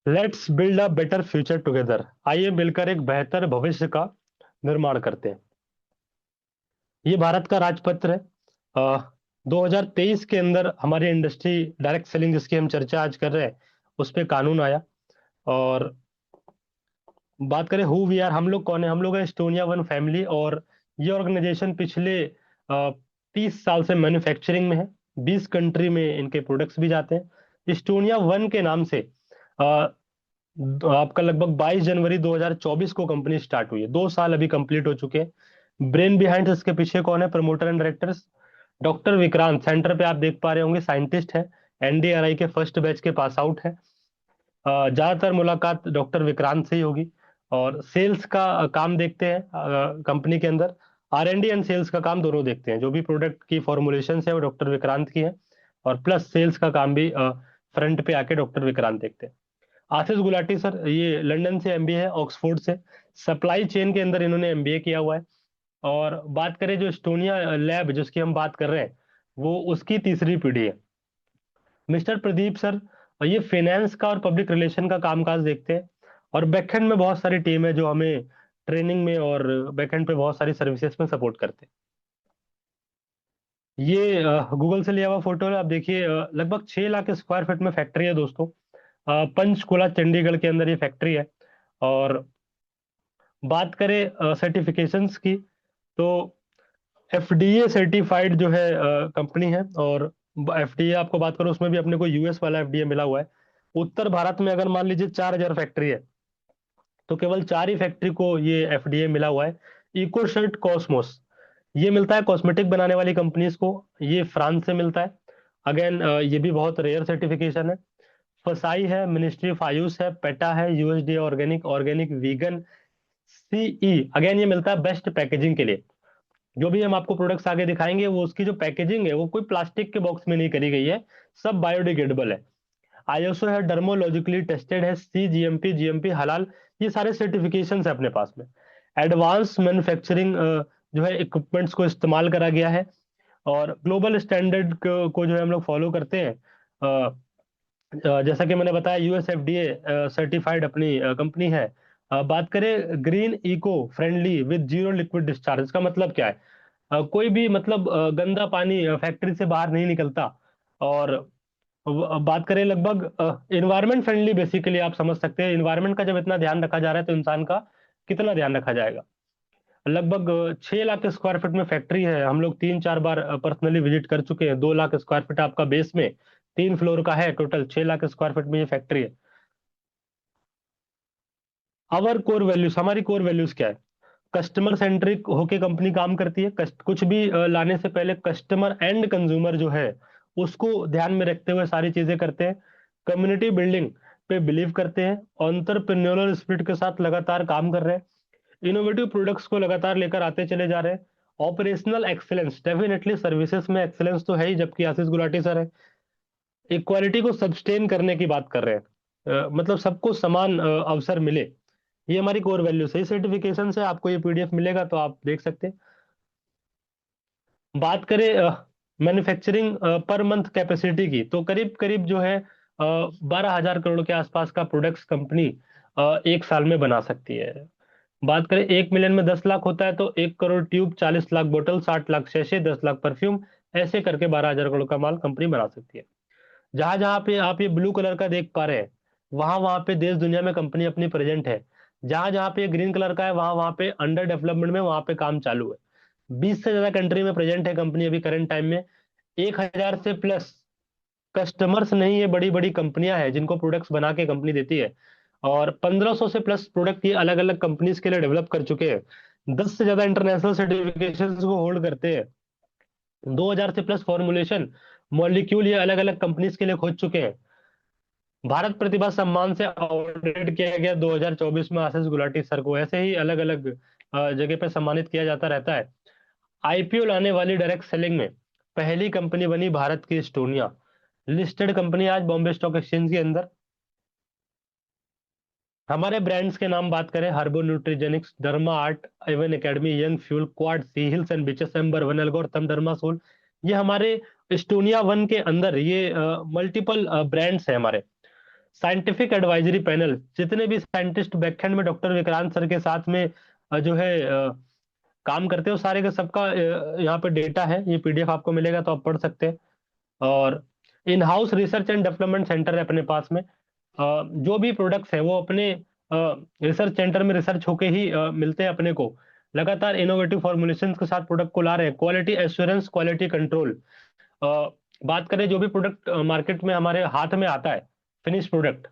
Let's build a better future together. आइए मिलकर एक बेहतर भविष्य का निर्माण करते हैं। ये भारत का राजपत्र है। 2023 के अंदर हमारी इंडस्ट्री डायरेक्ट सेलिंग जिसकी हम चर्चा आज कर रहे हैं, उस पे कानून आया। और बात करें हु वी आर, हम लोग कौन है, हम लोग हैं एस्टोनिया वन फैमिली। और ये ऑर्गेनाइजेशन पिछले 30 साल से मैन्युफैक्चरिंग में है। 20 कंट्री में इनके प्रोडक्ट्स भी जाते हैं। एस्टोनिया वन के नाम से आपका लगभग 22 जनवरी 2024 को कंपनी स्टार्ट हुई है। 2 साल अभी कंप्लीट हो चुके हैं। ब्रेन बिहाइंड इसके पीछे कौन है, promoter and directors? Doctor Vikrant, centre पे आप देख पा रहे होंगे, साइंटिस्ट है। एनडीआरआई के फर्स्ट बैच के पास आउट है। ज्यादातर मुलाकात डॉक्टर विक्रांत से ही होगी। और सेल्स का काम देखते हैं कंपनी के अंदर। R and D and sales का काम दोनों देखते हैं। जो भी प्रोडक्ट की फॉर्मुलेशन है वो डॉक्टर विक्रांत की है। और प्लस सेल्स का काम भी फ्रंट पे आके डॉक्टर विक्रांत देखते हैं। आशीष गुलाटी सर, ये लंदन से एमबीए है, ऑक्सफोर्ड से। सप्लाई चेन के अंदर इन्होंने एमबीए किया हुआ है। और बात करें जो एस्टोनिया लैब जिसकी हम बात कर रहे हैं, वो उसकी तीसरी पीढ़ी है। मिस्टर प्रदीप सर, ये फाइनेंस का और पब्लिक रिलेशन का कामकाज देखते हैं। और बैकएंड में बहुत सारी टीम है जो हमें ट्रेनिंग में और बैकएंड पे बहुत सारी सर्विसेज में सपोर्ट करते हैं। ये गूगल से लिया हुआ फोटो है। आप देखिए, लगभग 6 लाख स्क्वायर फीट में फैक्ट्री है दोस्तों। पंचकुला चंडीगढ़ के अंदर ये फैक्ट्री है। और बात करें सर्टिफिकेशंस की, तो एफडीए सर्टिफाइड जो है कंपनी है। और एफडीए आपको बात करो, उसमें भी अपने को यूएस वाला एफडीए मिला हुआ है। उत्तर भारत में अगर मान लीजिए 4,000 फैक्ट्री है, तो केवल 4 ही फैक्ट्री को ये एफडीए मिला हुआ है। इकोशर्ट कॉस्मोस, ये मिलता है कॉस्मेटिक बनाने वाली कंपनीज को। ये फ्रांस से मिलता है। अगेन ये भी बहुत रेयर सर्टिफिकेशन है। फसाई है, मिनिस्ट्री ऑफ आयुष है, पेटा है, USD organic, organic vegan, CE. Again ये मिलता है बेस्ट पैकेजिंग के लिए। जो भी हम आपको प्रोडक्ट्स आगे दिखाएंगे, वो उसकी जो पैकेजिंग है वो कोई प्लास्टिक के बॉक्स में नहीं करी गई है। सब बायोडिग्रेडेबल है। आईएसओ है, डर्मोलॉजिकली टेस्टेड है, सी जीएमपी, जीएमपी हलाल। ये सारे सर्टिफिकेशन है अपने पास में। एडवांस मैन्युफैक्चरिंग जो है इक्विपमेंट्स को इस्तेमाल करा गया है। और ग्लोबल स्टैंडर्ड को जो है हम लोग फॉलो करते हैं। जैसा कि मैंने बताया, यूएसएफडीए सर्टिफाइड अपनी कंपनी है। बात करें green eco friendly with zero liquid discharge, इसका मतलब क्या है? कोई भी मतलब गंदा पानी फैक्ट्री से बाहर नहीं निकलता। और बात करें लगभग इन्वायरमेंट फ्रेंडली, बेसिकली आप समझ सकते हैं इन्वायरमेंट का जब इतना ध्यान रखा जा रहा है तो इंसान का कितना ध्यान रखा जाएगा। लगभग 6 लाख स्क्वायर फीट में फैक्ट्री है। हम लोग 3-4 बार पर्सनली विजिट कर चुके हैं। 2 लाख स्क्वायर फीट आपका बेस में 3 फ्लोर का है। टोटल 6 लाख स्क्वायर फीट में ये फैक्ट्री है। आवर कोर वैल्यूज, हमारी कोर वैल्यूज क्या है? कस्टमर सेंट्रिक होके कंपनी काम करती है। कुछ भी लाने से पहले कस्टमर एंड कंज्यूमर जो है उसको ध्यान में रखते हुए सारी चीजें करते हैं। कम्युनिटी बिल्डिंग पे बिलीव करते हैं। एंटरप्रेन्योरल स्पिरिट के साथ लगातार काम कर रहे हैं। इनोवेटिव प्रोडक्ट्स को लगातार लेकर आते चले जा रहे हैं। ऑपरेशनल एक्सीलेंस, डेफिनेटली सर्विसेज में एक्सीलेंस तो है ही, जबकि आशीष गुलाटी सर है इक्वालिटी को सस्टेन करने की बात कर रहे हैं। मतलब सबको समान अवसर मिले। ये हमारी कोर वैल्यूज है। सर्टिफिकेशन से आपको ये पीडीएफ मिलेगा तो आप देख सकते हैं। बात करें मैन्युफैक्चरिंग पर मंथ कैपेसिटी की, तो करीब करीब जो है 12,000 करोड़ के आसपास का प्रोडक्ट्स कंपनी एक साल में बना सकती है। बात करें 1 मिलियन में 10 लाख होता है, तो 1 करोड़ ट्यूब, 40 लाख बोतल, 60 लाख शैशे, 10 लाख परफ्यूम, ऐसे करके 12,000 करोड़ का माल कंपनी बना सकती है। जहां जहां पे आप ये ब्लू कलर का देख पा रहे हैं, वहां वहां पे देश दुनिया में कंपनी अपनी प्रेजेंट है। जहां जहां पे ग्रीन कलर का है, वहां वहां पे अंडर डेवलपमेंट में, वहां पे काम चालू है। 20 से ज्यादा कंट्री में प्रेजेंट है कंपनी अभी करंट टाइम में। 1,000 से प्लस कस्टमर्स नहीं, ये बड़ी बड़ी कंपनियां हैं जिनको प्रोडक्ट्स बना के कंपनी देती है। और 1,500 से प्लस प्रोडक्ट ये अलग अलग कंपनीज के लिए डेवलप कर चुके हैं। 10 से ज्यादा इंटरनेशनल सर्टिफिकेशन को होल्ड करते हैं। 2,000 से प्लस फॉर्मुलेशन मॉलिक्यूल ये अलग अलग कंपनीज के लिए खोज चुके हैं। भारत प्रतिभा सम्मान से अवॉर्डेड किया गया 2024 में आशीष गुलाटी सर को। ऐसे ही अलग अलग जगह पे सम्मानित किया जाता रहता है। आईपीओ लाने वाली डायरेक्ट सेलिंग में पहली कंपनी बनी भारत की एस्टोनिया। लिस्टेड कंपनी आज बॉम्बे स्टॉक एक्सचेंज के अंदर। हमारे ब्रांड्स के नाम बात करें, Herbo Nutrigenics, Derma Art, Avon Academy, Young Fuel, Quad, Sea Hills and Beaches, Amber, One Algorithm, Dermasol. ये हमारे एस्टोनिया वन के अंदर ये मल्टीपल ब्रांड्स है हमारे। साइंटिफिक एडवाइजरी पैनल, जितने भी साइंटिस्ट बैकएंड में डॉक्टर विक्रांत सर के साथ में जो है काम करते हो, सारे का सबका यहाँ पे डेटा है, ये पीडीएफ आपको मिलेगा तो आप पढ़ सकते हैं। और in house research and development centre है अपने पास में। जो भी प्रोडक्ट्स है वो अपने रिसर्च सेंटर में रिसर्च होके ही मिलते हैं अपने को। लगातार इनोवेटिव फॉर्मुलेशंस के साथ प्रोडक्ट को ला रहे हैं। Quality assurance, quality control. बात करें जो भी प्रोडक्ट मार्केट में हमारे हाथ में आता है, फिनिश प्रोडक्ट,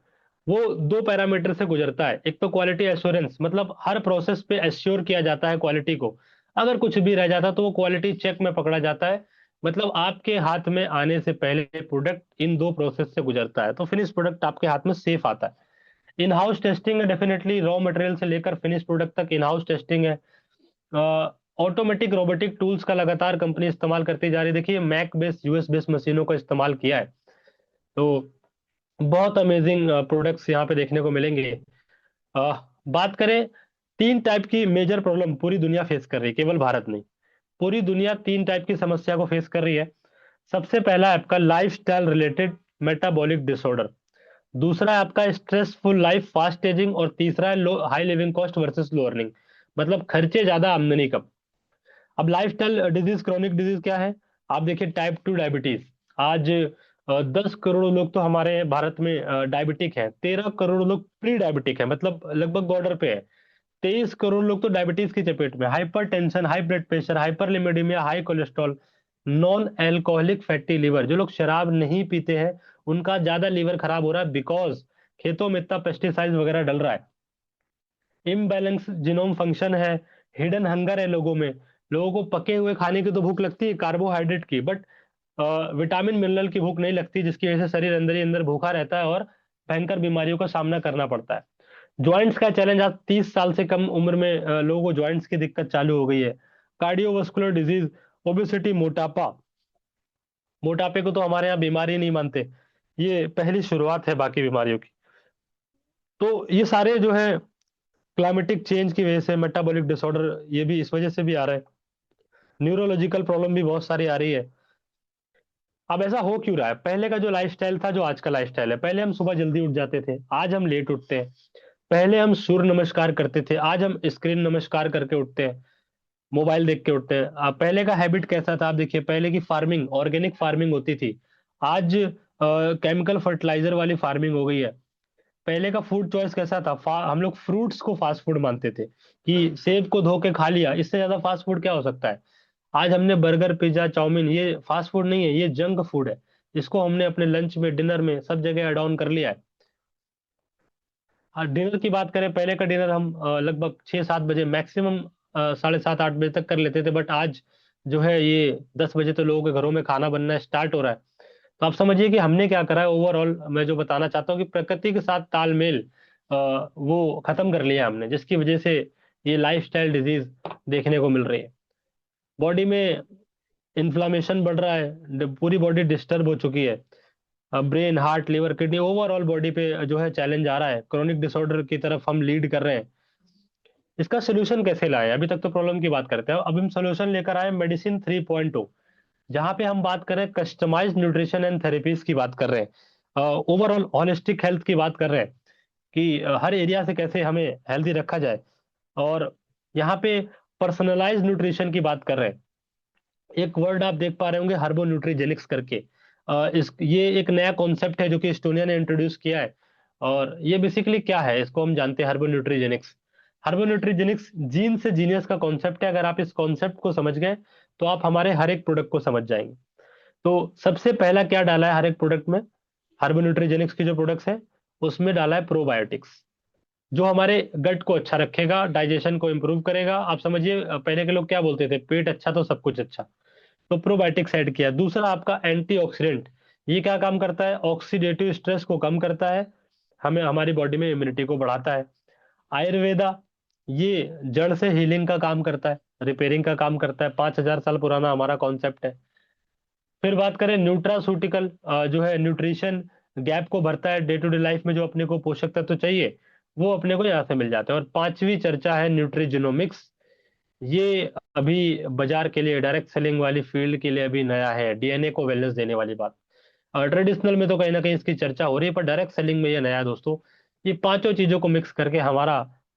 वो दो पैरामीटर से गुजरता है। एक तो क्वालिटी एश्योरेंस, मतलब हर प्रोसेस पे एश्योर किया जाता है क्वालिटी को। अगर कुछ भी रह जाता तो वो क्वालिटी चेक में पकड़ा जाता है। मतलब आपके हाथ में आने से पहले प्रोडक्ट इन दो प्रोसेस से गुजरता है, तो फिनिश प्रोडक्ट आपके हाथ में सेफ आता है। इन हाउस टेस्टिंग है, डेफिनेटली रॉ मटेरियल से लेकर फिनिश प्रोडक्ट तक इन हाउस टेस्टिंग है। ऑटोमेटिक रोबोटिक टूल्स का लगातार कंपनी इस्तेमाल करती जा रही है। देखिए मैक बेस्ड, यूएस बेस्ड मशीनों का इस्तेमाल किया है। तो बहुत अमेजिंग प्रोडक्ट्स यहाँ पे देखने को मिलेंगे। बात करें, तीन टाइप की मेजर प्रॉब्लम पूरी दुनिया फेस कर रही है, केवल भारत नहीं, पूरी दुनिया तीन टाइप की समस्या को फेस कर रही है। सबसे पहला है आपका लाइफस्टाइल रिलेटेड मेटाबॉलिक डिसऑर्डर। दूसरा है आपका स्ट्रेसफुल लाइफ, फास्ट एजिंग। और तीसरा है लो हाई लिविंग कॉस्ट वर्सेस लो अर्निंग, मतलब खर्चे ज्यादा आमदनी कम। अब लाइफस्टाइल डिजीज, क्रोनिक डिजीज क्या है? आप देखिए टाइप 2 डायबिटीज। आज 10 करोड़ लोग तो हमारे भारत में डायबिटिक है, 13 करोड़ लोग प्री डायबिटिक है, मतलब लगभग बॉर्डर पे है। 23 करोड़ लोग तो डायबिटीज की चपेट में। Hypertension, high blood pressure, hyperlipidemia, high cholesterol, non alcoholic fatty liver. जो लोग शराब नहीं पीते हैं उनका ज्यादा लीवर खराब हो रहा है, बिकॉज खेतों में इतना पेस्टिसाइड वगैरह डल रहा है। इम्बैलेंस जीनोम फंक्शन है। हिडन हंगर है लोगों में। लोगों को पके हुए खाने की तो भूख लगती है, कार्बोहाइड्रेट की, बट विटामिन मिनरल की भूख नहीं लगती, जिसकी वजह से शरीर अंदर ही अंदर भूखा रहता है और भयंकर बीमारियों का सामना करना पड़ता है। ज्वाइंट्स का चैलेंज, आज 30 साल से कम उम्र में लोगों को ज्वाइंट्स की दिक्कत चालू हो गई है। कार्डियोवास्कुलर डिजीज, ओबेसिटी, मोटापा। मोटापे को तो हमारे यहाँ बीमारी नहीं मानते, ये पहली शुरुआत है बाकी बीमारियों की। तो ये सारे जो है क्लाइमेटिक चेंज की वजह से, मेटाबॉलिक डिसऑर्डर ये भी इस वजह से भी आ रहा है। न्यूरोलॉजिकल प्रॉब्लम भी बहुत सारी आ रही है। अब ऐसा हो क्यों रहा है? पहले का जो लाइफस्टाइल था, जो आज का लाइफस्टाइल है, पहले हम सुबह जल्दी उठ जाते थे, आज हम लेट उठते हैं। पहले हम सूर्य नमस्कार करते थे, आज हम स्क्रीन नमस्कार करके उठते हैं, मोबाइल देख के उठते हैं। पहले का हैबिट कैसा था? आप देखिए, पहले की फार्मिंग ऑर्गेनिक फार्मिंग होती थी, आज केमिकल फर्टिलाइजर वाली फार्मिंग हो गई है। पहले का फूड चॉइस कैसा था? हम लोग फ्रूट्स को फास्ट फूड मानते थे, कि सेब को धो के खा लिया, इससे ज्यादा फास्ट फूड क्या हो सकता है? आज हमने बर्गर, पिज्जा, चाउमीन, ये फास्ट फूड नहीं है, ये जंक फूड है। इसको हमने अपने लंच में, डिनर में, सब जगह ऐड ऑन कर लिया है। हाँ, डिनर की बात करें, पहले का डिनर हम लगभग 6-7 बजे मैक्सिमम, 7:30-8 बजे तक कर लेते थे, बट आज जो है ये 10 बजे तो लोगों के घरों में खाना बनना स्टार्ट हो रहा है। तो आप समझिए कि हमने क्या करा है। ओवरऑल मैं जो बताना चाहता हूँ कि प्रकृति के साथ तालमेल वो खत्म कर लिया हमने, जिसकी वजह से ये लाइफस्टाइल डिजीज देखने को मिल रही है। बॉडी में इन्फ्लामेशन बढ़ रहा है, पूरी बॉडी डिस्टर्ब हो चुकी है। Brain, heart, liver, kidney, overall body पे जो है चैलेंज आ रहा है। क्रोनिक डिसऑर्डर की तरफ हम लीड कर रहे हैं। इसका सोल्यूशन कैसे लाए? अभी तक तो प्रॉब्लम की बात करते हैं, अब हम सोल्यूशन लेकर आए मेडिसिन 3.0, जहां पे हम बात करें कस्टमाइज्ड न्यूट्रिशन एंड थेरेपीज की बात कर रहे हैं, ओवरऑल होलिस्टिक हेल्थ की बात कर रहे हैं, कि हर एरिया से कैसे हमें हेल्दी रखा जाए। और यहाँ पे पर्सनलाइज न्यूट्रिशन की बात कर रहे हैं। एक वर्ड आप देख पा रहे होंगे, हर्बो न्यूट्रीजेनिक्स करके। इस ये एक नया कॉन्सेप्ट है जो कि एस्टोनिया ने इंट्रोड्यूस किया है। और ये बेसिकली क्या है, इसको हम जानते हैं, हर्बो न्यूट्रीजेनिक्स। हर्बो न्यूट्रीजेनिक्स जीन से जीनियस का कॉन्सेप्ट है। अगर आप इस कॉन्सेप्ट को समझ गए तो आप हमारे हर एक प्रोडक्ट को समझ जाएंगे। तो सबसे पहला क्या डाला है हर एक प्रोडक्ट में? हर्बो न्यूट्रीजेनिक्स की जो प्रोडक्ट्स है उसमें डाला है प्रोबायोटिक्स, जो हमारे गट को अच्छा रखेगा, डाइजेशन को इंप्रूव करेगा। आप समझिए, पहले के लोग क्या बोलते थे, पेट अच्छा तो सब कुछ अच्छा। तो प्रोबायोटिक्स ऐड किया। दूसरा आपका एंटीऑक्सीडेंट, ये क्या काम करता है? ऑक्सीडेटिव स्ट्रेस को कम करता है, हमें हमारी बॉडी में इम्यूनिटी को बढ़ाता है। आयुर्वेदा, ये जड़ से हीलिंग का काम करता है, रिपेयरिंग का काम करता है। 5,000 साल पुराना हमारा कॉन्सेप्ट है। फिर बात करें न्यूट्रासूटिकल, जो है न्यूट्रिशन गैप को भरता है। डे टू डे लाइफ में जो अपने को पोषक तत्व चाहिए वो अपने को यहाँ से मिल जाते हैं। और पांचवी चर्चा है न्यूट्रीजिनोमिक्स। ये अभी बाजार के लिए, डायरेक्ट सेलिंग वाली फील्ड के लिए अभी नया है, डीएनए को वेलनेस देने वाली बात। ट्रेडिशनल में तो कहीं ना कहीं इसकी चर्चा हो रही है, पर डायरेक्ट सेलिंग में ये नया है दोस्तों। ये पांचों चीजों को मिक्स करके हमारा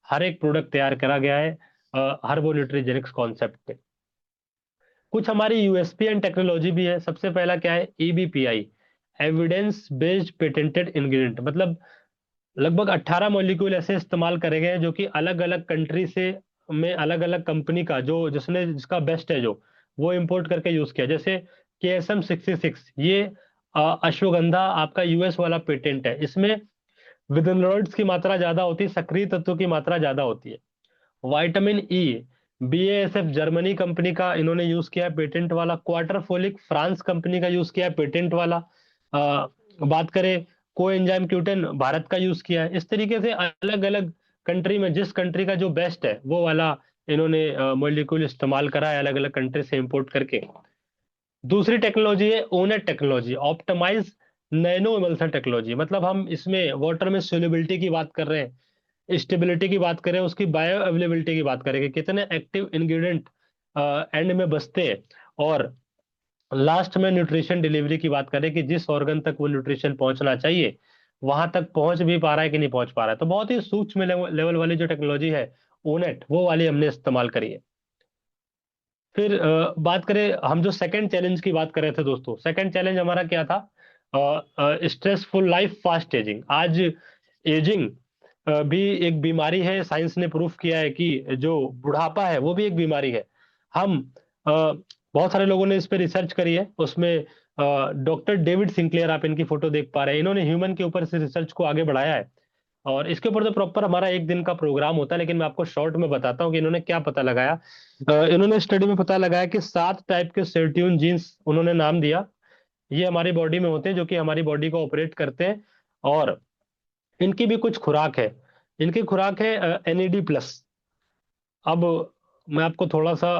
हर एक प्रोडक्ट तैयार करा गया है हर्बो न्यूट्रीजेनिक्स कॉन्सेप्ट पे। कुछ हमारी यूएसपी एंड टेक्नोलॉजी भी है। सबसे पहला क्या है, ईबीपीआई, एविडेंस बेस्ड पेटेंटेड इंग्रेडिएंट। मतलब लगभग 18 मॉलिक्यूल ऐसे इस्तेमाल करे गए हैं जो कि अलग अलग कंट्री से, में अलग अलग कंपनी का जो जिसने जिसका बेस्ट है जो, वो इंपोर्ट करके यूज किया। जैसे KSM 66, ये अश्वगंधा आपका यूएस वाला पेटेंट है। इसमें विटामिनॉइड्स की मात्रा ज्यादा होती है, सक्रिय तत्वों की मात्रा ज्यादा होती है। Vitamin E, BASF Germany company का इन्होंने यूज किया है पेटेंट वाला। क्वार्टरफोलिक फ्रांस कंपनी का यूज किया है पेटेंट वाला। बात करें को एंजाइम क्यूटेन, भारत का यूज किया है। इस तरीके से अलग अलग कंट्री में जिस कंट्री का जो बेस्ट है वो वाला इन्होंने मॉलिक्यूल इस्तेमाल करा है अलग अलग कंट्री से इंपोर्ट करके। दूसरी टेक्नोलॉजी है ओनेट technology, optimize nano emulsion technology. मतलब हम इसमें वाटर में सोल्युबिलिटी की बात कर रहे हैं, स्टेबिलिटी की बात करें, उसकी बायो अवेलेबिलिटी की बात करें कि कितने एक्टिव इंग्रेडिएंट एंड में बचते हैं, और लास्ट में न्यूट्रिशन डिलीवरी की बात करें कि जिस ऑर्गन तक वो न्यूट्रिशन पहुंचना चाहिए वहां तक पहुंच भी पा रहा है कि नहीं पहुंच पा रहा है। तो बहुत ही सूक्ष्म लेवल वाली जो टेक्नोलॉजी है ओनेट, वो वाली हमने इस्तेमाल करी है। फिर बात करें, हम जो सेकंड चैलेंज की बात कर रहे थे दोस्तों, सेकंड चैलेंज हमारा क्या था, स्ट्रेसफुल लाइफ, फास्ट एजिंग। आज एजिंग भी एक बीमारी है। साइंस ने प्रूफ किया है कि जो बुढ़ापा है वो भी एक बीमारी है। हम बहुत सारे लोगों ने इस पे रिसर्च करी है। उसमें डॉक्टर डेविड सिंक्लेयर, आप इनकी फोटो देख पा रहे हैं, इन्होंने ह्यूमन के ऊपर से रिसर्च को आगे बढ़ाया है। और इसके ऊपर तो प्रॉपर हमारा एक दिन का प्रोग्राम होता है, लेकिन मैं आपको शॉर्ट में बताता हूँ कि इन्होंने क्या पता लगाया। इन्होंने स्टडी में पता लगाया कि 7 टाइप के सेरोटोनिन जीन्स उन्होंने नाम दिया। ये हमारी बॉडी में होते हैं, जो कि हमारी बॉडी को ऑपरेट करते हैं। और इनकी भी कुछ खुराक है। इनकी खुराक है NAD+। अब मैं आपको थोड़ा सा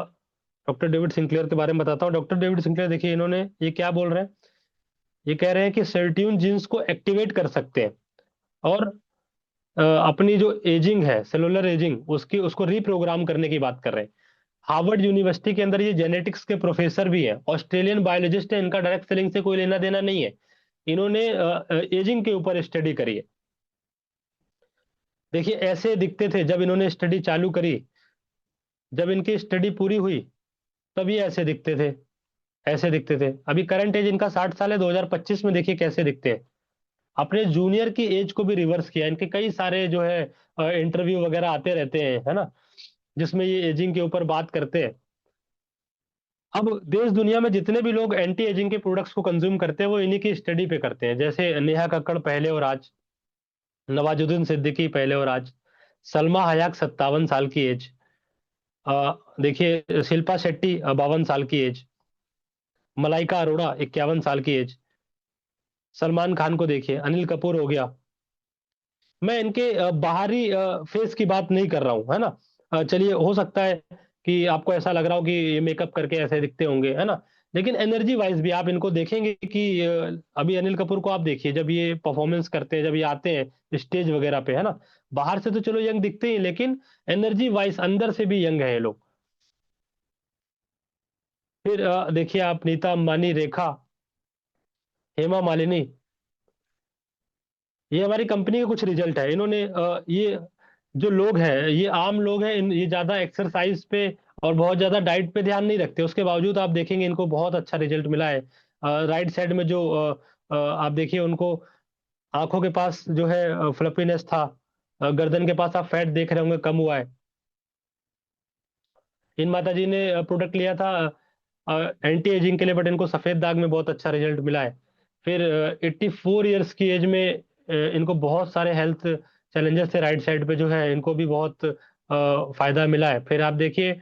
डॉक्टर डेविड सिंक्लेयर के बारे में बताता हूँ। डॉक्टर डेविड सिंक्लेयर, देखिए इन्होंने ये क्या बोल रहे हैं। ये कह रहे हैं कि सेरोटोनिन जीन्स को एक्टिवेट कर सकते हैं, और अपनी जो एजिंग है, सेलुलर एजिंग, उसकी उसको रीप्रोग्राम करने की बात कर रहे हैं। हार्वर्ड यूनिवर्सिटी के अंदर ये जेनेटिक्स के प्रोफेसर भी हैं, ऑस्ट्रेलियन बायोलॉजिस्ट है। इनका डायरेक्ट सेलिंग से कोई लेना देना नहीं है। इन्होंने एजिंग के ऊपर स्टडी करी है। देखिए ऐसे दिखते थे जब इन्होंने स्टडी चालू करी। जब इनकी स्टडी पूरी हुई तब ये ऐसे दिखते थे, ऐसे दिखते थे। अभी करंट एज इनका 60 साल है, 2025 में देखिए कैसे दिखते हैं। अपने जूनियर की एज को भी रिवर्स किया। इनके कई सारे जो है इंटरव्यू वगैरह आते रहते हैं, है ना, जिसमें ये एजिंग के ऊपर बात करते हैं। अब देश दुनिया में जितने भी लोग एंटी एजिंग के प्रोडक्ट्स को कंज्यूम करते हैं वो इन्हीं की स्टडी पे करते हैं। जैसे नेहा कक्कड़ पहले और आज, नवाजुद्दीन सिद्दीकी पहले और आज, सलमा हयाक 57 साल की एज, देखिए शिल्पा शेट्टी 52 साल की एज, मलाइका अरोड़ा 51 साल की एज, सलमान खान को देखिए, अनिल कपूर हो गया। मैं इनके बाहरी फेस की बात नहीं कर रहा हूँ, है ना। चलिए हो सकता है कि आपको ऐसा लग रहा हो कि ये मेकअप करके ऐसे दिखते होंगे, है ना, लेकिन एनर्जी वाइज भी आप इनको देखेंगे कि अभी अनिल कपूर को आप देखिए जब ये परफॉर्मेंस करते हैं, जब ये आते हैं स्टेज वगैरह पे, है ना, बाहर से तो चलो यंग दिखते ही, लेकिन एनर्जी वाइज अंदर से भी यंग है ये लोग। फिर देखिए आप नीता अंबानी, रेखा, हेमा मालिनी, ये हमारी कंपनी के कुछ रिजल्ट है। इन्होंने ये जो लोग हैं, ये आम लोग हैं, ये ज्यादा एक्सरसाइज पे और बहुत ज्यादा डाइट पे ध्यान नहीं रखते, उसके बावजूद आप देखेंगे इनको बहुत अच्छा रिजल्ट मिला है। राइट साइड में जो आप देखिए उनको आंखों के पास जो है फ्लफीनेस था, गर्दन के पास आप फैट देख रहे होंगे कम हुआ है। इन माता जी ने प्रोडक्ट लिया था एंटी एजिंग के लिए, बट इनको सफेद दाग में बहुत अच्छा रिजल्ट मिला है। फिर 84 ईयर्स की एज में इनको बहुत सारे हेल्थ चैलेंजेस थे, राइट साइड पे जो है इनको भी बहुत फायदा मिला है। फिर आप देखिए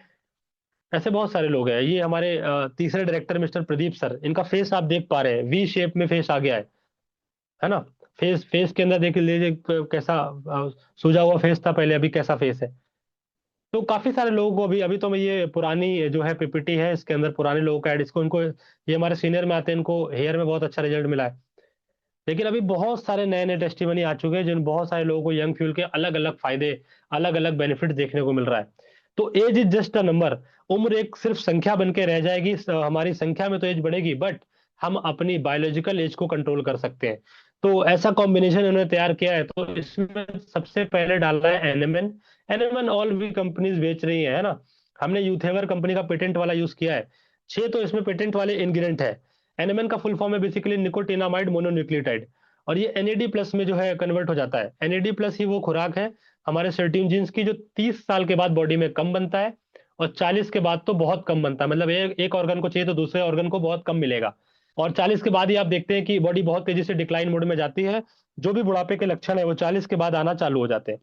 ऐसे बहुत सारे लोग हैं। ये हमारे तीसरे डायरेक्टर मिस्टर प्रदीप सर, इनका फेस आप देख पा रहे हैं, वी शेप में फेस आ गया है ना। फेस फेस के अंदर देख लीजिए कैसा सूजा हुआ फेस था पहले, अभी कैसा फेस है। तो काफी सारे लोगों को अभी अभी तो मैं ये पुरानी जो है PPT है, इसके अंदर पुराने लोगों का एड, इसको इनको ये हमारे सीनियर में आते हैं, इनको हेयर में बहुत अच्छा रिजल्ट मिला है। लेकिन अभी बहुत सारे नए नए टेस्टिमनी आ चुके हैं जिन बहुत सारे लोगों को यंग फ्यूल के अलग अलग फायदे, अलग अलग बेनिफिट देखने को मिल रहा है। तो age is just a number. उम्र एक सिर्फ संख्या बन के रह जाएगी। हमारी संख्या में तो एज बढ़ेगी, बट हम अपनी बायोलॉजिकल एज को कंट्रोल कर सकते हैं। तो ऐसा कॉम्बिनेशन इन्होंने तैयार किया है। तो इसमें सबसे पहले डाला है एनएमएन। एनएमएन ऑल भी कंपनीज बेच रही है ना। हमने यूथेवर कंपनी का पेटेंट वाला यूज किया है। 6 तो इसमें पेटेंट वाले इंग्रेडिएंट है। एनएमएन का फुल फॉर्म है बेसिकली निकोटिनामाइड मोनोन्यूक्लियोटाइड। और ये एनएडी प्लस में जो है कन्वर्ट हो जाता है। एनएडी प्लस ही वो खुराक है हमारे सर्टेन जीन्स की जो 30 साल के बाद बॉडी में कम बनता है, और 40 के बाद तो बहुत कम बनता है। मतलब एक ऑर्गन को चाहिए तो दूसरे ऑर्गन को बहुत कम मिलेगा। और 40 के बाद ही आप देखते हैं कि बॉडी बहुत तेजी से डिक्लाइन मोड में जाती है। जो भी बुढ़ापे के लक्षण है वो 40 के बाद आना चालू हो जाते हैं।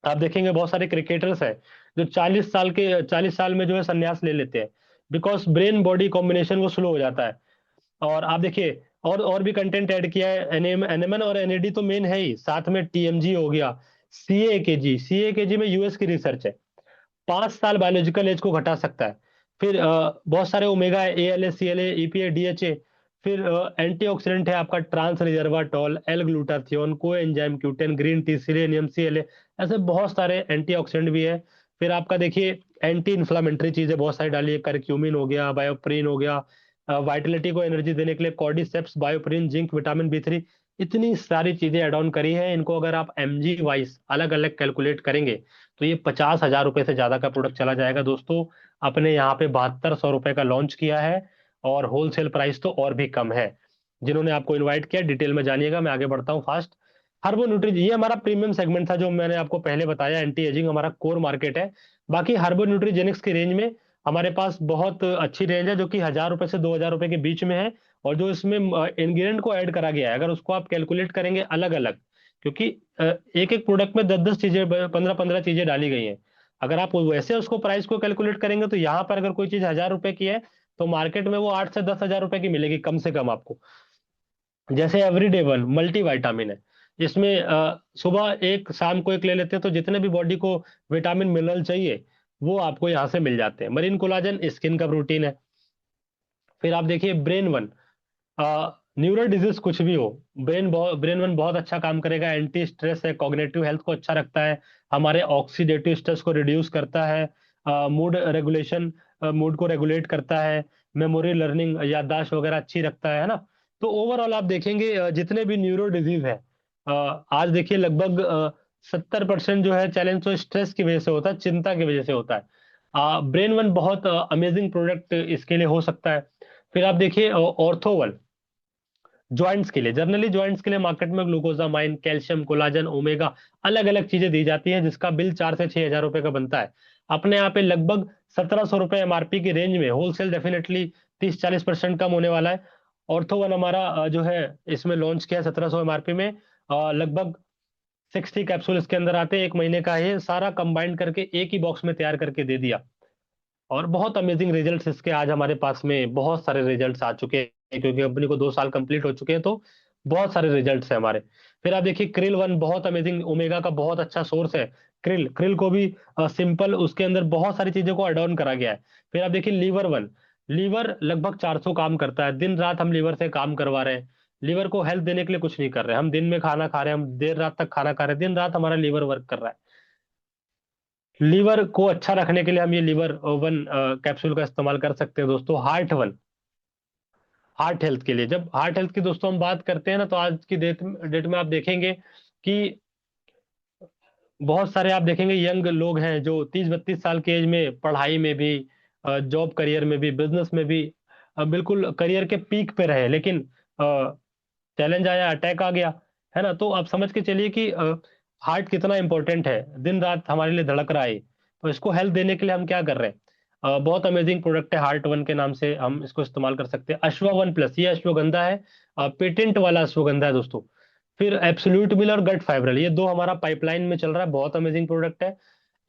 आप देखेंगे बहुत सारे क्रिकेटर्स हैं जो 40 साल में जो है संन्यास ले लेते हैं, बिकॉज ब्रेन बॉडी कॉम्बिनेशन वो स्लो हो जाता है। और आप देखिए और भी कंटेंट ऐड किया है। एनएमएन और एनएडी तो मेन है ही, साथ में टीएमजी हो गया, सीए के जी में यूएस की रिसर्च है, 5 साल बायोलॉजिकल एज को घटा सकता है। फिर बहुत सारे ओमेगा है, एएलए, सीएलए, ईपीए, डीएचए। फिर एंटीऑक्सीडेंट है आपका ट्रांस रिजर्वाटोल, एल ग्लूटाथियोन, को enzyme क्यूटेन, green tea, selenium, CLA. ऐसे बहुत सारे एंटीऑक्सीडेंट भी है। फिर आपका देखिए एंटी इन्फ्लामेटरी चीजें बहुत सारी डाली है, करक्यूमिन हो गया, बायोप्रीन हो गया, वाइटलिटी को एनर्जी देने के लिए कॉर्डिसेप्स, बायोप्रीन, जिंक, विटामिन बी 3। इतनी सारी चीजें एड ऑन करी है। इनको अगर आप एमजी वाइज अलग अलग कैलकुलेट करेंगे तो ये 50,000 रुपए से ज्यादा का प्रोडक्ट चला जाएगा दोस्तों। अपने यहाँ पे 7200 रुपए का लॉन्च किया है, और होलसेल प्राइस तो और भी कम है। जिन्होंने आपको इनवाइट किया डिटेल में जानिएगा, मैं आगे बढ़ता हूँ फास्ट। हर्बो न्यूट्री ये हमारा प्रीमियम सेगमेंट था जो मैंने आपको पहले बताया, एंटी एजिंग हमारा कोर मार्केट है। बाकी हर्बो न्यूट्रीजेनिक्स की रेंज में हमारे पास बहुत अच्छी रेंज है जो कि 1000 रुपए से 2000 रुपए के बीच में है। और जो इसमें इंग्रेडिएंट को ऐड करा गया है, अगर उसको आप कैलकुलेट करेंगे अलग अलग, क्योंकि एक एक प्रोडक्ट में 10-10 चीजें, 15-15 चीजें डाली गई हैं। अगर आप वैसे उसको प्राइस को कैलकुलेट करेंगे तो यहाँ पर अगर कोई चीज 1000 रुपए की है तो मार्केट में वो 8 से 10 हजार रुपए की मिलेगी कम से कम आपको। जैसे एवरीडे वन मल्टी विटामिन है। इसमें सुबह एक शाम को एक ले लेते हैं तो जितने भी बॉडी को विटामिन मिनरल चाहिए वो आपको यहाँ से मिल जाते हैं। मरीन कोलाजन स्किन का प्रोटीन है। फिर आप देखिए ब्रेन वन, न्यूरल डिजीज कुछ भी हो, ब्रेन वन बहुत अच्छा काम करेगा। एंटी स्ट्रेस है, कॉग्निटिव हेल्थ को अच्छा रखता है, हमारे ऑक्सीडेटिव स्ट्रेस को रिड्यूस करता है, मूड रेगुलेशन, मूड को रेगुलेट करता है, मेमोरी, लर्निंग, याददाश्त वगैरह अच्छी रखता है ना। तो ओवरऑल आप देखेंगे जितने भी न्यूरो डिजीज है, आज देखिए लगभग 70% जो है चैलेंज तो स्ट्रेस की वजह से होता है, चिंता की वजह से होता है। ब्रेन वन बहुत अमेजिंग प्रोडक्ट इसके लिए हो सकता है। फिर आप देखिए ऑर्थोवन जॉइंट्स के लिए, जनरली जॉइंट्स के लिए मार्केट में ग्लूकोजामाइन, कैल्शियम, कोलाजन, ओमेगा अलग अलग चीजें दी जाती हैं जिसका बिल 4 से 6 हजार रुपए का बनता है। अपने यहाँ पे लगभग 1700 रुपए एमआरपी की रेंज में होलसेल डेफिनेटली 30-40% कम होने वाला है। ऑर्थो वन हमारा जो है इसमें लॉन्च किया 1700 एमआरपी में। लगभग 60 कैप्सूल इसके अंदर आते हैं, 1 महीने का है सारा कंबाइंड करके एक ही बॉक्स में तैयार करके दे दिया। और बहुत अमेजिंग रिजल्ट्स इसके आज हमारे पास में बहुत सारे रिजल्ट्स आ चुके हैं, क्योंकि कंपनी को 2 साल कंप्लीट हो चुके हैं तो बहुत सारे रिजल्ट्स हैं हमारे। फिर आप देखिए क्रिल वन बहुत अमेजिंग, ओमेगा का बहुत अच्छा सोर्स है। क्रिल क्रिल को भी सिंपल, उसके अंदर बहुत सारी चीजों को एड ऑन करा गया है। फिर आप देखिए लीवर वन, लीवर लगभग 400 काम करता है, दिन रात हम लीवर से काम करवा रहे हैं। लीवर को हेल्थ देने के लिए कुछ नहीं कर रहे, हम दिन में खाना खा रहे हैं, हम देर रात तक खाना खा रहे हैं, दिन रात हमारा लीवर वर्क कर रहा है। लीवर को अच्छा रखने के लिए हम ये लीवर वन कैप्सूल का इस्तेमाल कर सकते हैं दोस्तों। हार्ट वन, हार्ट हेल्थ के लिए, जब हार्ट हेल्थ की दोस्तों हम बात करते हैं ना तो आज की डेट में आप देखेंगे कि बहुत सारे आप देखेंगे यंग लोग हैं जो 30-32 साल की एज में पढ़ाई में भी, जॉब करियर में भी, बिजनेस में भी बिल्कुल करियर के पीक पे रहे, लेकिन चैलेंज आया, अटैक आ गया, है ना। तो आप समझ के चलिए कि हार्ट कितना इंपॉर्टेंट है, दिन रात हमारे लिए धड़क रहा है। तो इसको हेल्थ देने के लिए हम क्या कर रहे हैं, बहुत अमेजिंग प्रोडक्ट है हार्ट वन के नाम से हम इसको इस्तेमाल कर सकते हैं। अश्वा वन प्लस, ये अश्वगंधा है, पेटेंट वाला अश्वगंधा है दोस्तों। फिर एब्सोल्यूट मिल और गट फाइब्रल, ये दो हमारा पाइपलाइन में चल रहा है, बहुत अमेजिंग प्रोडक्ट है।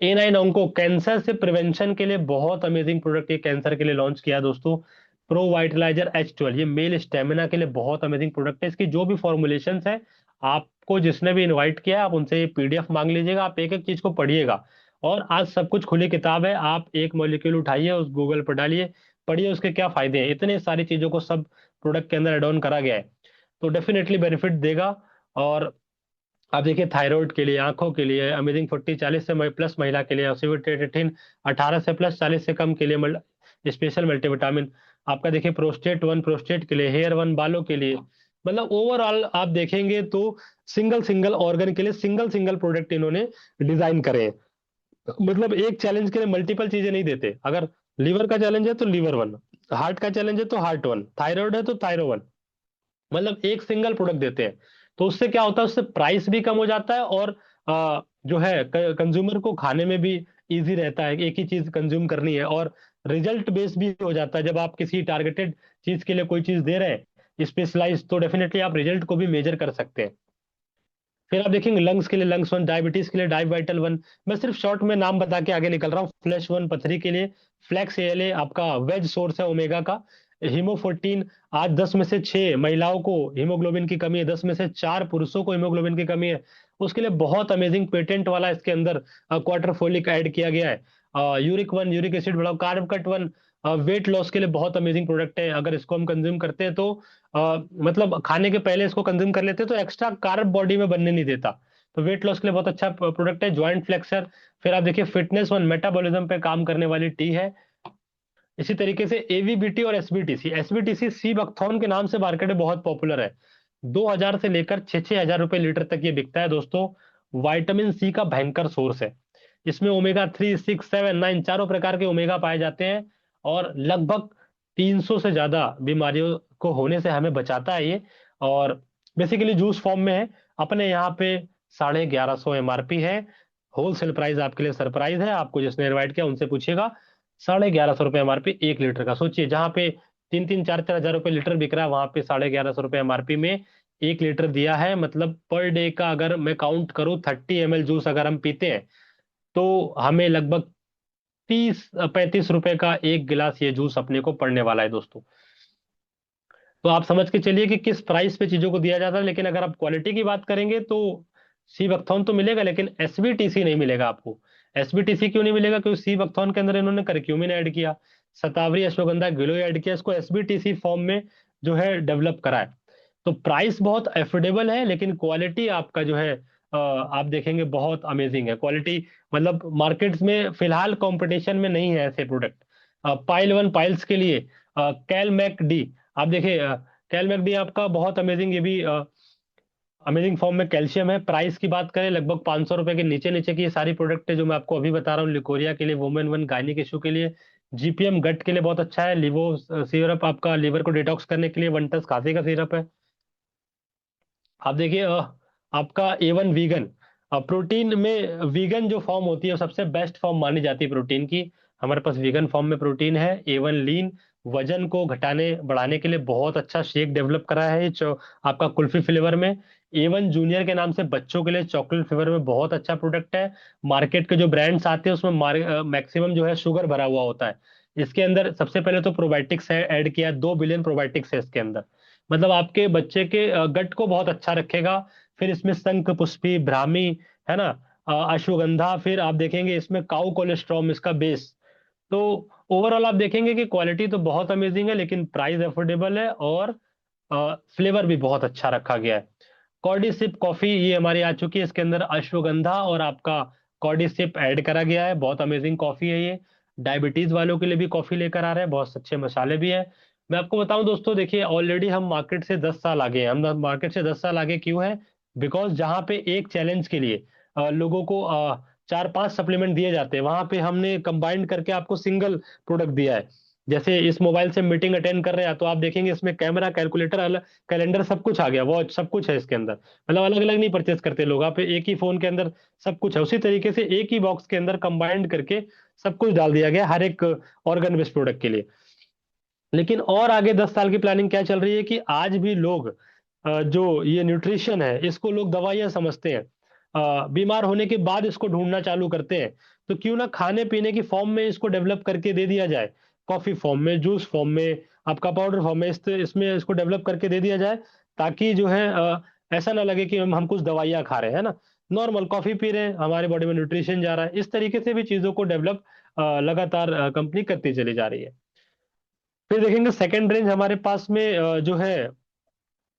A9 ऑंको, कैंसर से प्रिवेंशन के लिए बहुत अमेजिंग प्रोडक्ट ये कैंसर के लिए लॉन्च किया है दोस्तों। प्रो वाइटलाइजर H12, ये मेल स्टेमिना के लिए बहुत अमेजिंग प्रोडक्ट है। इसकी जो भी फॉर्मुलेशन है, आपको जिसने भी इनवाइट किया है आप उनसे ये पीडीएफ मांग लीजिएगा, आप एक एक चीज को पढ़िएगा। और आज सब कुछ खुली किताब है, आप एक मॉलिक्यूल उठाइए, उस गूगल पर डालिए, पढ़िए उसके क्या फायदे हैं। इतने सारी चीजों को सब प्रोडक्ट के अंदर एड ऑन करा गया है, तो डेफिनेटली बेनिफिट देगा। और आप देखिए थायराइड के लिए, आंखों के लिए अमेजिंग 40-40 से प्लस महिला के लिए, ऑक्सीविटेटिन 18 से प्लस 40 से कम के लिए, स्पेशल मल्टीविटामिन, आपका देखिए प्रोस्टेट वन प्रोस्टेट के लिए, हेयर वन बालों के लिए, मतलब ओवरऑल आप देखेंगे तो सिंगल सिंगल ऑर्गन के लिए सिंगल सिंगल प्रोडक्ट इन्होंने डिजाइन करे हैं। मतलब एक चैलेंज के लिए मल्टीपल चीजें नहीं देते। अगर लीवर का चैलेंज है तो लीवर वन, हार्ट का चैलेंज है तो हार्ट वन, थायराइड है तो थायरो वन, मतलब एक सिंगल प्रोडक्ट देते हैं। तो उससे क्या होता है, उससे प्राइस भी कम हो जाता है और जो है कंज्यूमर को खाने में भी इजी रहता है, एक ही चीज कंज्यूम करनी है, और रिजल्ट बेस्ड भी हो जाता है। जब आप किसी टारगेटेड चीज के लिए कोई चीज दे रहे हैं स्पेशलाइज, तो डेफिनेटली आप रिजल्ट को भी मेजर कर सकते हैं। फिर आप देखेंगे लंग्स के लिए लंग्स वन, डायबिटीज के लिए डाइब वाइटल वन। मैं सिर्फ शॉर्ट में नाम बता के आगे निकल रहा हूँ। फ्लैश वन पथरी के लिए, फ्लैक्स एएलए आपका वेज सोर्स है ओमेगा का, हीमोफोर्टीन। आज 10 में से 6 महिलाओं को हीमोग्लोबिन की कमी है, 10 में से 4 पुरुषों को हीमोग्लोबिन की कमी है, उसके लिए बहुत अमेजिंग पेटेंट वाला इसके अंदर क्वार्टर फोलिक ऐड किया गया है। यूरिक वन, यूरिक एसिड बढ़ाओ, carb cut one, weight loss के लिए बहुत अमेजिंग प्रोडक्ट है। अगर इसको हम कंज्यूम करते हैं तो मतलब खाने के पहले इसको कंज्यूम कर लेते हैं तो एक्स्ट्रा कार्ब बॉडी में बनने नहीं देता। तो वेट लॉस के लिए बहुत अच्छा प्रोडक्ट है। जॉइंट फ्लेक्सर, फिर आप देखिए फिटनेस वन, मेटाबॉलिज्म पे काम करने वाली टी है। इसी तरीके से एवीबीटी और एसबीटीसी, एसबीटीसी सी बकथॉर्न के नाम से मार्केट में बहुत पॉपुलर है। 2000 से लेकर 6-6 हजार रुपए लीटर तक ये बिकता है दोस्तों। विटामिन सी का भयंकर सोर्स है। इसमें ओमेगा 3, 6, 7, 9 चारों प्रकार के ओमेगा पाए जाते हैं, और लगभग 300 से ज्यादा बीमारियों को होने से हमें बचाता है ये। और बेसिकली जूस फॉर्म में है। अपने यहाँ पे 1150 एमआरपी है। होलसेल प्राइस आपके लिए सरप्राइज है, आपको जिसने इनवाइट किया उनसे पूछिएगा। 1150 रुपये एमआरपी 1 लीटर का। सोचिए जहां पे 3-3, 4-4 हजार रुपए लीटर बिक रहा है, वहां पे 1150 रुपये एमआरपी में 1 लीटर दिया है। मतलब पर डे का अगर मैं काउंट करूं, 30 ml जूस अगर हम पीते हैं तो हमें लगभग 30-35 रुपए का एक गिलास ये जूस अपने को पड़ने वाला है दोस्तों। तो आप समझ के चलिए कि किस प्राइस पे चीजों को दिया जाता है। लेकिन अगर आप क्वालिटी की बात करेंगे तो सी बकथॉर्न तो मिलेगा, लेकिन एसबीटीसी नहीं मिलेगा आपको। एसबीटीसी क्यों नहीं मिलेगा? क्योंकि सी बकथॉर्न के अंदर इन्होंने करक्यूमिन ऐड किया, शतावरी, अश्वगंधा, गिलोय ऐड किया, इसको एसबीटीसी फॉर्म में जो है डेवलप करा है। तो प्राइस बहुत एफोर्डेबल है, लेकिन क्वालिटी आपका जो है आप देखेंगे बहुत अमेजिंग है क्वालिटी। मतलब मार्केट्स में फिलहाल कंपटीशन में नहीं है ऐसे प्रोडक्ट। पाइल वन पाइल्स के लिए कैलमैक डी, आप देखिए कैलमैक डी आपका बहुत अमेजिंग, ये भी अमेजिंग फॉर्म में कैल्शियम है। प्राइस की बात करें लगभग 500 रुपए के नीचे नीचे की ये सारी प्रोडक्ट है जो मैं आपको अभी बता रहा हूँ। लिकोरिया के लिए, वुमेन वन गायनिक इशू के लिए, जीपीएम गट के लिए बहुत अच्छा है। लिवो सिरप आपका लीवर को डिटॉक्स करने के लिए, वनटस खांसी का सिरप है। आप देखिए आपका A1 वीगन, प्रोटीन में वीगन जो फॉर्म होती है वो सबसे बेस्ट फॉर्म मानी जाती है प्रोटीन की। हमारे पास वीगन फॉर्म में प्रोटीन है। A1 लीन, वजन को घटाने बढ़ाने के लिए बहुत अच्छा शेक डेवलप करा है आपका कुल्फी फ्लेवर में। A1 जूनियर के नाम से बच्चों के लिए चॉकलेट फ्लेवर में बहुत अच्छा प्रोडक्ट है। मार्केट के जो ब्रांड्स आते हैं उसमें मैक्सिमम जो है शुगर भरा हुआ होता है। इसके अंदर सबसे पहले तो प्रोबायोटिक्स है ऐड किया, 2 बिलियन प्रोबायोटिक्स है इसके अंदर। मतलब आपके बच्चे के गट को बहुत अच्छा रखेगा। फिर इसमें शंख पुष्पी, ब्राह्मी, है ना, अश्वगंधा, फिर आप देखेंगे इसमें काउ कोलेस्ट्रॉम इसका बेस। तो ओवरऑल आप देखेंगे कि क्वालिटी तो बहुत अमेजिंग है, लेकिन प्राइस अफोर्डेबल है, और फ्लेवर भी बहुत अच्छा रखा गया है। कॉर्डिसिप कॉफी ये हमारी आ चुकी है, इसके अंदर अश्वगंधा और आपका कॉर्डिसिप ऐड करा गया है। बहुत अमेजिंग कॉफी है ये। डायबिटीज वालों के लिए भी कॉफी लेकर आ रहे हैं, बहुत अच्छे मसाले भी है। मैं आपको बताऊं दोस्तों, देखिए ऑलरेडी हम मार्केट से 10 साल आगे हैं। हम मार्केट से 10 साल आगे क्यों है? बिकॉज जहां पे एक चैलेंज के लिए लोगों को 4-5 सप्लीमेंट दिए जाते हैं, वहां पे हमने कंबाइंड करके आपको सिंगल प्रोडक्ट दिया है। जैसे इस मोबाइल से मीटिंग अटेंड कर रहे हैं तो आप देखेंगे इसमें कैमरा, कैलकुलेटर, कैलेंडर सब कुछ आ गया, वॉच सब कुछ है इसके अंदर। मतलब अलग अलग नहीं परचेस करते लोग, आप एक ही फोन के अंदर सब कुछ है। उसी तरीके से एक ही बॉक्स के अंदर कंबाइंड करके सब कुछ डाल दिया गया हर एक ऑर्गन बेस्ड प्रोडक्ट के लिए। लेकिन और आगे 10 साल की प्लानिंग क्या चल रही है कि आज भी लोग जो ये न्यूट्रिशन है इसको लोग दवाइयां समझते हैं। बीमार होने के बाद इसको ढूंढना चालू करते हैं। तो क्यों ना खाने पीने की फॉर्म में इसको डेवलप करके दे दिया जाए, कॉफी फॉर्म में, जूस फॉर्म में, आपका पाउडर फॉर्म में, इसमें इसको डेवलप करके दे दिया जाए, ताकि जो है ऐसा ना लगे कि हम कुछ दवाइयां खा रहे हैं ना। नॉर्मल कॉफी पी रहे हैं, हमारे बॉडी में न्यूट्रिशन जा रहा है। इस तरीके से भी चीजों को डेवलप लगातार कंपनी करती चली जा रही है। फिर देखेंगे सेकंड रेंज हमारे पास में जो है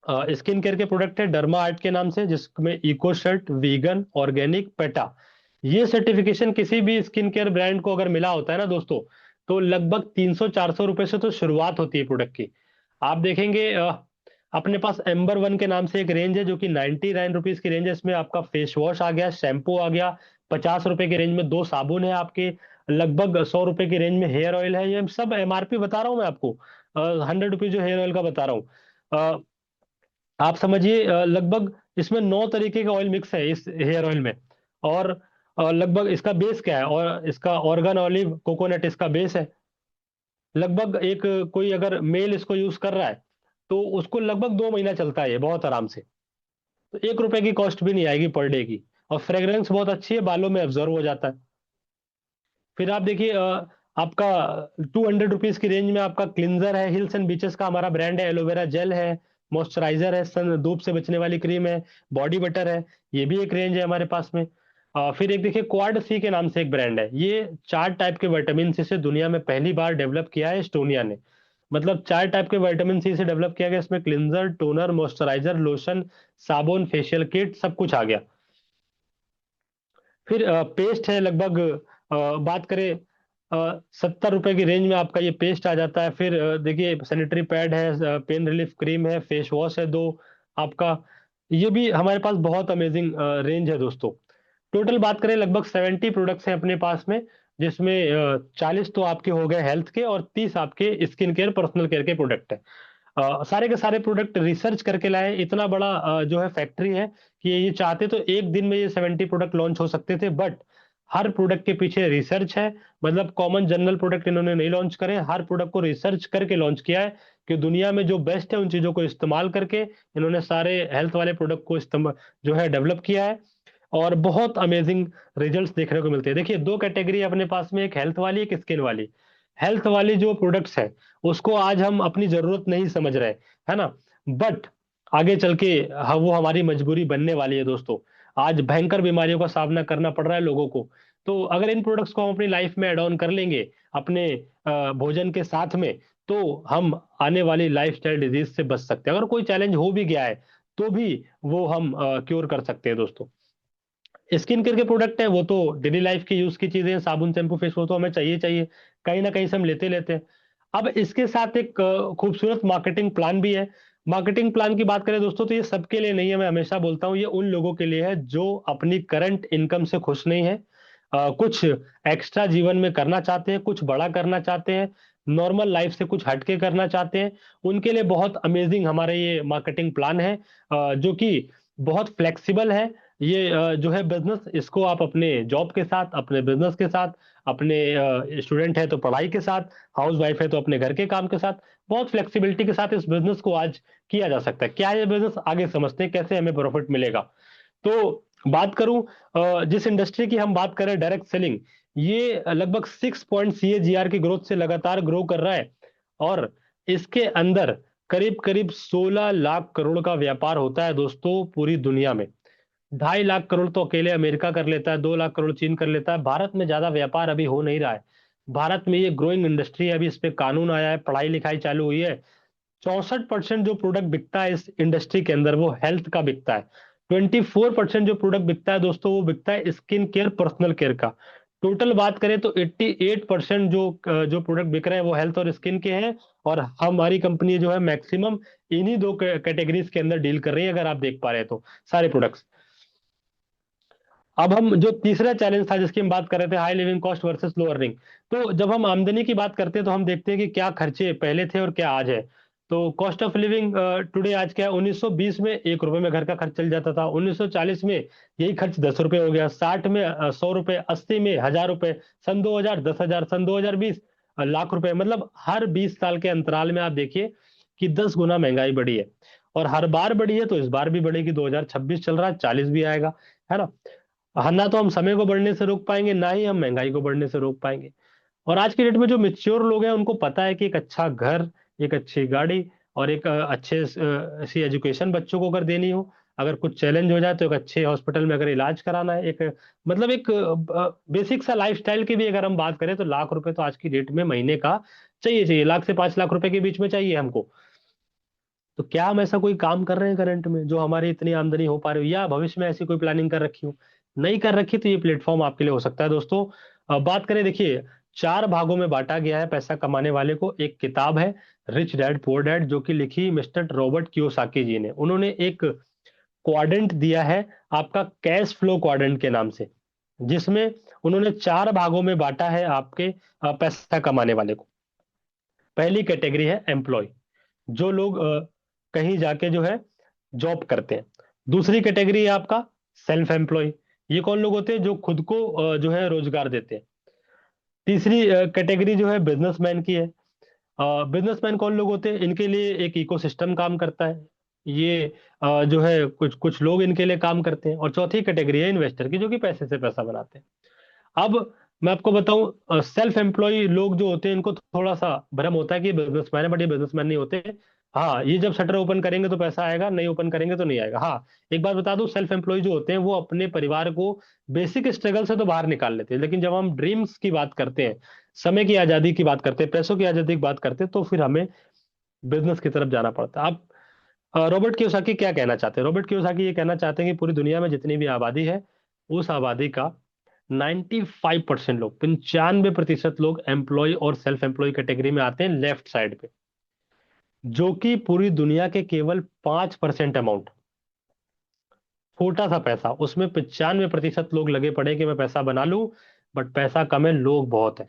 स्किन केयर के प्रोडक्ट है डर्मा आर्ट के नाम से, जिसमें Ecocert, vegan, organic, PETA. ये सर्टिफिकेशन किसी भी स्किन केयर ब्रांड को अगर मिला होता है ना दोस्तों, तो लगभग 300-400 रुपए से तो शुरुआत होती है प्रोडक्ट की। आप देखेंगे अपने पास एम्बर वन के नाम से एक रेंज है जो कि 99 रुपीज की रेंज है। इसमें आपका फेस वॉश आ गया, शैम्पू आ गया, 50 रुपए की रेंज में 2 साबुन है आपके, लगभग 100 रुपए की रेंज में हेयर ऑयल है। ये सब एमआरपी बता रहा हूँ मैं आपको, 100 रुपीज जो हेयर ऑयल का बता रहा हूँ। अ, आप समझिए लगभग इसमें 9 तरीके का ऑयल मिक्स है इस हेयर ऑयल में। और लगभग इसका बेस क्या है, और इसका ऑर्गन ऑलिव कोकोनट इसका बेस है। लगभग एक कोई अगर मेल इसको यूज कर रहा है तो उसको लगभग 2 महीना चलता है ये बहुत आराम से। तो 1 रुपए की कॉस्ट भी नहीं आएगी पर डे की। और फ्रेग्रेंस बहुत अच्छी है, बालों में ऑब्जर्व हो जाता है। फिर आप देखिए आपका 200 रुपीज की रेंज में आपका क्लिंजर है, हिल्स एंड बीचेस का हमारा ब्रांड है, एलोवेरा जेल है, मॉइस्चराइजर है, सन धूप से बचने वाली क्रीम है, बॉडी बटर है। ये भी एक रेंज है हमारे पास में। फिर एक देखिए क्वाड सी के नाम से एक ब्रांड है। ये 4 टाइप के विटामिन सी से दुनिया में पहली बार डेवलप किया है एस्टोनिया ने। मतलब 4 टाइप के विटामिन सी से डेवलप किया गया। इसमें क्लिंजर, टोनर, मॉइस्चराइजर, लोशन, साबुन, फेशियल किट सब कुछ आ गया। फिर पेस्ट है लगभग बात करें 70 रुपए की रेंज में आपका ये पेस्ट आ जाता है। फिर देखिए सैनिटरी पैड है, पेन रिलीफ क्रीम है, फेस वॉश है 2 आपका। ये भी हमारे पास बहुत अमेजिंग रेंज है दोस्तों। टोटल बात करें लगभग 70 प्रोडक्ट्स हैं अपने पास में, जिसमें 40 तो आपके हो गए हेल्थ के और 30 आपके स्किन केयर पर्सनल केयर के प्रोडक्ट है। सारे के सारे प्रोडक्ट रिसर्च करके लाए। इतना बड़ा जो है फैक्ट्री है कि ये चाहते तो एक दिन में ये 70 प्रोडक्ट लॉन्च हो सकते थे, बट हर प्रोडक्ट के पीछे रिसर्च है। मतलब कॉमन जनरल प्रोडक्ट इन्होंने नहीं लॉन्च करे, हर प्रोडक्ट को रिसर्च करके लॉन्च किया है कि दुनिया में जो बेस्ट है उन चीजों को इस्तेमाल करके इन्होंने सारे हेल्थ वाले प्रोडक्ट को इस्तेमाल जो है डेवलप किया है। और बहुत अमेजिंग रिजल्ट्स देखने को मिलते हैं। देखिए 2 कैटेगरी है अपने पास में, एक हेल्थ वाली, एक स्किन वाली। हेल्थ वाली जो प्रोडक्ट्स है उसको आज हम अपनी जरूरत नहीं समझ रहे, है ना? बट आगे चल के वो हमारी मजबूरी बनने वाली है दोस्तों। आज भयंकर बीमारियों का सामना करना पड़ रहा है लोगों को। तो अगर इन प्रोडक्ट्स को हम अपनी लाइफ में ऐड ऑन कर लेंगे अपने भोजन के साथ में, तो हम आने वाली लाइफस्टाइल डिजीज से बच सकते हैं। अगर कोई चैलेंज हो भी गया है तो भी वो हम क्योर कर सकते हैं दोस्तों। स्किन केयर के प्रोडक्ट है वो तो डेली लाइफ की यूज की चीजें हैं, साबुन, शैम्पू, फेस वॉश तो हमें चाहिए चाहिए, कहीं ना कहीं से हम लेते लेते हैं। अब इसके साथ एक खूबसूरत मार्केटिंग प्लान भी है। मार्केटिंग प्लान की बात करें दोस्तों तो ये सबके लिए नहीं है, मैं हमेशा बोलता हूँ ये उन लोगों के लिए है जो अपनी करंट इनकम से खुश नहीं है, कुछ एक्स्ट्रा जीवन में करना चाहते हैं, कुछ बड़ा करना चाहते हैं, नॉर्मल लाइफ से कुछ हटके करना चाहते हैं। उनके लिए बहुत अमेजिंग हमारा ये मार्केटिंग प्लान है, जो कि बहुत फ्लेक्सिबल है। ये जो है बिज़नेस, इसको आप अपने जॉब के साथ, अपने बिज़नेस के साथ, अपने स्टूडेंट है तो पढ़ाई के साथ, हाउसवाइफ है तो अपने घर के काम के साथ, बहुत फ्लेक्सिबिलिटी के साथ इस बिज़नेस को आज किया जा सकता है। क्या है ये बिज़नेस? आगे समझते हैं कैसे हमें प्रॉफ़िट मिलेगा। तो बात करूँ जिस इंडस्ट्री की हम बात करें डायरेक्ट सेलिंग, ये लगभग 6 पॉइंट सीएजीआर की ग्रोथ से लगातार ग्रो कर रहा है। और इसके अंदर करीब-करीब 16 लाख करोड़ का व्यापार होता है दोस्तों पूरी दुनिया में। 2.5 लाख करोड़ तो अकेले अमेरिका कर लेता है, 2 लाख करोड़ चीन कर लेता है। भारत में ज़्यादा व्यापार अभी हो नहीं रहा है। भारत में ये ग्रोइंग इंडस्ट्री है, अभी इस पे कानून आया है, पढ़ाई-लिखाई चालू हुई है। 64% जो प्रोडक्ट बिकता है इस इंडस्ट्री के अंदर वो हेल्थ का बिकता है। 24% जो प्रोडक्ट बिकता है दोस्तों वो बिकता है स्किन केयर, पर्सनल केयर का। टोटल बात करें तो 88% जो प्रोडक्ट बिक रहे हैं वो हेल्थ और स्किन के हैं। और हमारी कंपनी जो है मैक्सिमम इन्हीं 2 कैटेगरीज के अंदर डील कर रही है, अगर आप देख पा रहे हैं तो सारे प्रोडक्ट्स। अब हम जो तीसरा चैलेंज था जिसकी हम बात कर रहे थे, हाई लिविंग कॉस्ट वर्सेस लो अर्निंग। तो जब हम आमदनी की बात करते हैं तो हम देखते हैं कि क्या खर्चे पहले थे और क्या आज है। तो कॉस्ट ऑफ लिविंग टुडे आज क्या है? 1920 में 1 रुपए में घर का खर्च चल जाता था, 1940 में यही खर्च 10 रुपए हो गया, 60 में 100 रुपए, 80 में 1000 रुपए, सन 2000 10,000, सन 2020 लाख रुपए। मतलब हर 20 साल के अंतराल में आप देखिए कि 10 गुना महंगाई बढ़ी है। और हर बार बढ़ी है तो इस बार भी बढ़ेगी। 2026 चल रहा है, 40 भी आएगा, है ना? हाँ, ना तो हम समय को बढ़ने से रोक पाएंगे, ना ही हम महंगाई को बढ़ने से रोक पाएंगे। और आज की डेट में जो मैच्योर लोग हैं उनको पता है कि एक अच्छा घर, एक अच्छी गाड़ी और एक ऐसी एजुकेशन बच्चों को अगर देनी हो, अगर कुछ चैलेंज हो जाए तो एक अच्छे हॉस्पिटल में अगर इलाज कराना है, एक मतलब एक बेसिक सा लाइफस्टाइल की भी अगर हम बात करें तो लाख रुपए तो आज की डेट में महीने का चाहिए चाहिए, लाख से 5 लाख रुपए के बीच में चाहिए हमको। तो क्या हम ऐसा कोई काम कर रहे हैं करंट में जो हमारी इतनी आमदनी हो पा रही हो, या भविष्य में ऐसी कोई प्लानिंग कर रखी हो? नहीं कर रखी तो ये प्लेटफॉर्म आपके लिए हो सकता है दोस्तों। बात करें देखिए चार भागों में बांटा गया है पैसा कमाने वाले को। एक किताब है रिच डैड पुअर डैड, जो कि लिखी मिस्टर रॉबर्ट कियोसाकी जी ने। उन्होंने एक क्वाड्रेंट दिया है आपका कैश फ्लो क्वाड्रेंट के नाम से, जिसमें उन्होंने चार भागों में बांटा है आपके पैसा कमाने वाले को। पहली कैटेगरी है एम्प्लॉय, जो लोग कहीं जाके जो है जॉब करते हैं। दूसरी कैटेगरी है आपका सेल्फ एम्प्लॉय, ये कौन लोग होते हैं जो खुद को जो है रोजगार देते हैं। तीसरी कैटेगरी जो है बिजनेसमैन की है। बिजनेसमैन कौन लोग होते हैं, इनके लिए एक इकोसिस्टम काम करता है, ये जो है कुछ कुछ लोग इनके लिए काम करते हैं। और चौथी कैटेगरी है इन्वेस्टर की, जो कि पैसे से पैसा बनाते हैं। अब मैं आपको बताऊं, सेल्फ एम्प्लॉय लोग जो होते हैं इनको थोड़ा सा भ्रम होता है कि बिजनेसमैन है, बट ये बिजनेसमैन नहीं होते। हाँ, ये जब शटर ओपन करेंगे तो पैसा आएगा, नहीं ओपन करेंगे तो नहीं आएगा। हाँ, एक बात बता दूं, सेल्फ एम्प्लॉय जो होते हैं वो अपने परिवार को बेसिक स्ट्रगल से तो बाहर निकाल लेते हैं, लेकिन जब हम ड्रीम्स की बात करते हैं, समय की आजादी की बात करते हैं, पैसों की आजादी की बात करते हैं, तो फिर हमें बिजनेस की तरफ जाना पड़ता है। अब रॉबर्ट कियोसाकी क्या कहना चाहते हैं? रॉबर्ट कियोसाकी ये कहना चाहते हैं कि पूरी दुनिया में जितनी भी आबादी है, उस आबादी का 95% लोग, 95% लोग एम्प्लॉय और सेल्फ एम्प्लॉय कैटेगरी में आते हैं लेफ्ट साइड पे, जो कि पूरी दुनिया के केवल 5% अमाउंट, छोटा सा पैसा, उसमें 95% लोग लगे पड़े कि मैं पैसा बना लूं, बट पैसा कम है, लोग बहुत है।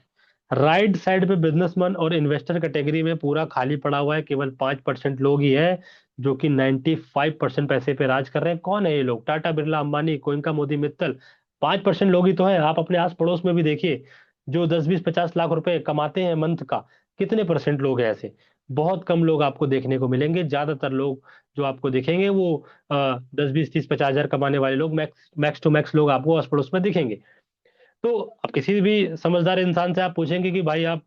राइट साइड पे बिजनेसमैन और इन्वेस्टर कैटेगरी में पूरा खाली पड़ा हुआ है, केवल 5% लोग ही है जो कि 95% पैसे पे राज कर रहे हैं। कौन है ये लोग? टाटा बिरला, अंबानी, गोयनका, मोदी, मित्तल। 5% लोग ही तो हैं। आप अपने आस पड़ोस में भी देखिए, जो 10 20 50 लाख रुपए कमाते हैं मंथ का, कितने परसेंट लोग हैं ऐसे? बहुत कम लोग आपको देखने को मिलेंगे। ज्यादातर लोग जो आपको दिखेंगे वो 10 20 30 50 हजार कमाने वाले लोग, मैक्स मैक्स टू मैक्स लोग आपको आस पड़ोस में दिखेंगे। तो आप किसी भी समझदार इंसान से आप पूछेंगे कि भाई आप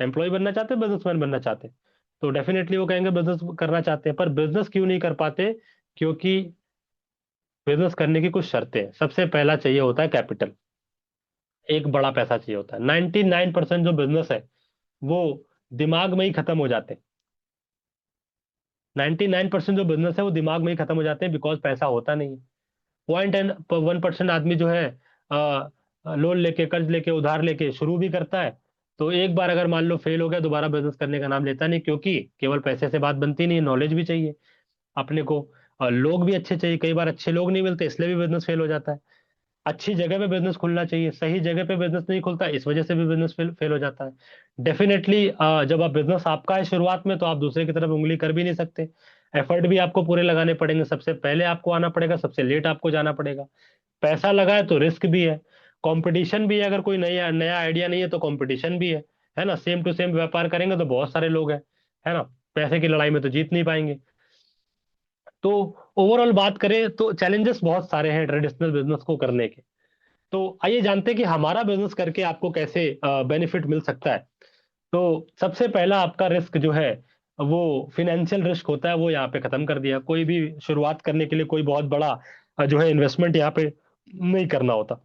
एम्प्लॉय बनना चाहते हैं, बिजनेसमैन बनना चाहते हैं, तो डेफिनेटली वो कहेंगे बिजनेस करना चाहते हैं। पर बिजनेस क्यों नहीं कर पाते? क्योंकि बिजनेस करने की कुछ शर्तें हैं। सबसे पहला चाहिए होता है कैपिटल, एक बड़ा पैसा चाहिए होता है। 99% जो बिजनेस है वो दिमाग में ही खत्म हो जाते हैं। 99% जो बिजनेस है वो दिमाग में ही खत्म हो जाते हैं, बिकॉज पैसा होता नहीं है। 0.1% आदमी जो है लोन लेके, कर्ज लेके, उधार लेके शुरू भी करता है, तो एक बार अगर मान लो फेल हो गया, दोबारा बिजनेस करने का नाम लेता नहीं, क्योंकि केवल पैसे से बात बनती नहीं, नॉलेज भी चाहिए अपने को, और लोग भी अच्छे चाहिए। कई बार अच्छे लोग नहीं मिलते, इसलिए भी बिजनेस फेल हो जाता है। अच्छी जगह पे बिजनेस खुलना चाहिए, सही जगह पे बिजनेस नहीं खुलता, इस वजह से भी बिजनेस फेल हो जाता है। डेफिनेटली जब आप बिजनेस आपका है शुरुआत में, तो आप दूसरे की तरफ उंगली कर भी नहीं सकते। एफर्ट भी आपको पूरे लगाने पड़ेंगे, सबसे पहले आपको आना पड़ेगा, सबसे लेट आपको जाना पड़ेगा। पैसा लगा है तो रिस्क भी है, कंपटीशन भी है। अगर कोई नया नया आइडिया नहीं है तो कंपटीशन भी है ना? सेम टू सेम व्यापार करेंगे तो बहुत सारे लोग हैं, है ना? पैसे की लड़ाई में तो जीत नहीं पाएंगे। तो ओवरऑल बात करें तो चैलेंजेस बहुत सारे हैं ट्रेडिशनल बिजनेस को करने के। तो आइए जानते हैं कि हमारा बिजनेस करके आपको कैसे बेनिफिट मिल सकता है। तो सबसे पहला आपका रिस्क जो है, वो फिनेंशियल रिस्क होता है, वो यहाँ पे खत्म कर दिया। कोई भी शुरुआत करने के लिए कोई बहुत बड़ा जो है इन्वेस्टमेंट यहाँ पे नहीं करना होता।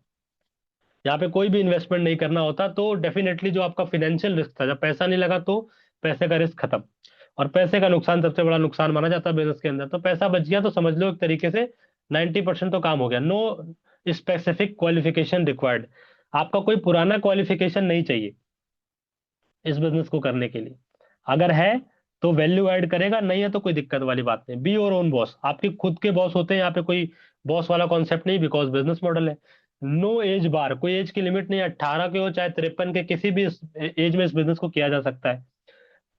यहाँ पे कोई भी इन्वेस्टमेंट नहीं करना होता, तो डेफिनेटली जो आपका फिनेंशियल रिस्क था, जब पैसा नहीं लगा तो पैसे का रिस्क खत्म। और पैसे का नुकसान सबसे बड़ा नुकसान माना जाता है बिजनेस के अंदर। तो पैसा बच गया तो समझ लो एक तरीके से 90% तो काम हो गया। नो स्पेसिफिक क्वालिफिकेशन रिक्वायर्ड, आपका कोई पुराना क्वालिफिकेशन नहीं चाहिए इस बिजनेस को करने के लिए। अगर है तो वैल्यू ऐड करेगा, नहीं है तो कोई दिक्कत वाली बात नहीं। बी योर ओन बॉस, आपके खुद के बॉस होते हैं यहाँ पे, कोई बॉस वाला कॉन्सेप्ट नहीं, बिकॉज बिजनेस मॉडल है। नो एज बार, कोई एज की लिमिट नहीं है, 18 के हो चाहे 53 के, किसी भी एज में इस बिजनेस को किया जा सकता है।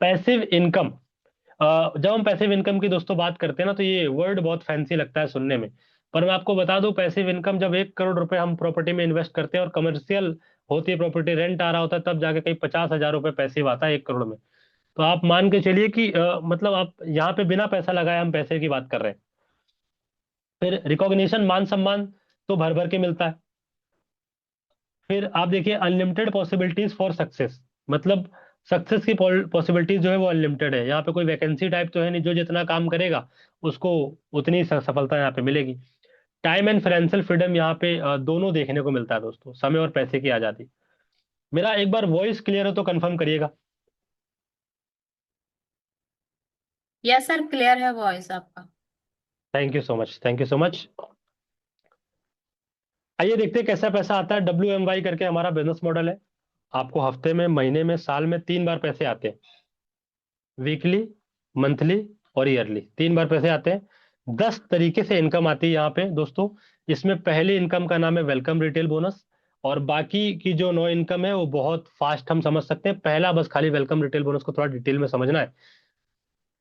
पैसिव इनकम, जब हम पैसिव इनकम की दोस्तों बात करते हैं ना, तो ये वर्ड बहुत फैंसी लगता है सुनने में, पर मैं आपको बता दूं, पैसिव इनकम जब 1 करोड़ रुपए हम प्रॉपर्टी में इन्वेस्ट करते हैं और कमर्शियल होती है प्रॉपर्टी, रेंट आ रहा होता है, तब जाके कहीं 50 हजार रुपए पैसिव आता है 1 करोड़ में। तो आप मान के चलिए कि मतलब आप यहाँ पे बिना पैसा लगाए हम पैसे की बात कर रहे हैं। फिर रिकॉग्निशन, मान सम्मान तो भर भर के मिलता है। फिर आप देखिए अनलिमिटेड पॉसिबिलिटीज फॉर सक्सेस, मतलब सक्सेस की पॉसिबिलिटीज जो है वो अनलिमिटेड है। यहाँ पे कोई वैकेंसी टाइप तो है नहीं, जो जितना काम करेगा उसको उतनी सफलता यहाँ पे मिलेगी। टाइम एंड फाइनेंशियल फ्रीडम, यहाँ पे दोनों देखने को मिलता है दोस्तों, समय और पैसे की आजादी। मेरा एक बार वॉइस क्लियर हो तो कंफर्म करिएगा। यस सर, क्लियर है वॉइस आपका। Thank you so much, thank you so much. आइए देखते हैं कैसा पैसा आता है। WMY करके हमारा बिजनेस मॉडल है। आपको हफ्ते में, महीने में, साल में 3 बार पैसे आते हैं। वीकली, मंथली और ईयरली, 3 बार पैसे आते हैं। 10 तरीके से इनकम आती है यहाँ पे दोस्तों। इसमें पहली इनकम का नाम है वेलकम रिटेल बोनस। और बाकी की जो 9 इनकम है वो बहुत फास्ट हम समझ सकते हैं। पहला बस खाली वेलकम रिटेल बोनस को थोड़ा डिटेल में समझना है।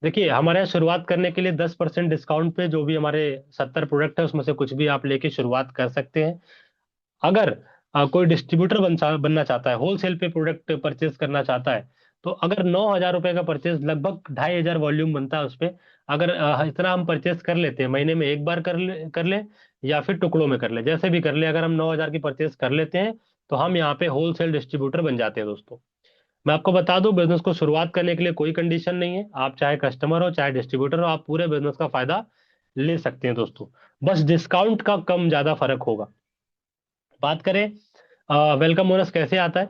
देखिए, हमारे यहाँ शुरुआत करने के लिए 10% डिस्काउंट पे जो भी हमारे 70 प्रोडक्ट है उसमें से कुछ भी आप लेके शुरुआत कर सकते हैं। अगर कोई डिस्ट्रीब्यूटर बनना चाहता है, होलसेल पे प्रोडक्ट परचेज करना चाहता है, तो अगर 9,000 रुपए का परचेज, लगभग 2,500 वॉल्यूम बनता है उस पे। अगर इतना हम परचेज कर लेते हैं, महीने में एक बार कर ले या फिर टुकड़ों में कर ले, जैसे भी कर ले, अगर हम 9,000 की परचेज कर लेते हैं तो हम यहाँ पे होलसेल डिस्ट्रीब्यूटर बन जाते हैं दोस्तों। मैं आपको बता दूं, बिजनेस को शुरुआत करने के लिए कोई कंडीशन नहीं है। आप चाहे कस्टमर हो चाहे डिस्ट्रीब्यूटर हो, आप पूरे बिजनेस का फायदा ले सकते हैं दोस्तों। बस डिस्काउंट का कम ज्यादा फर्क होगा। बात करें वेलकम बोनस कैसे आता है।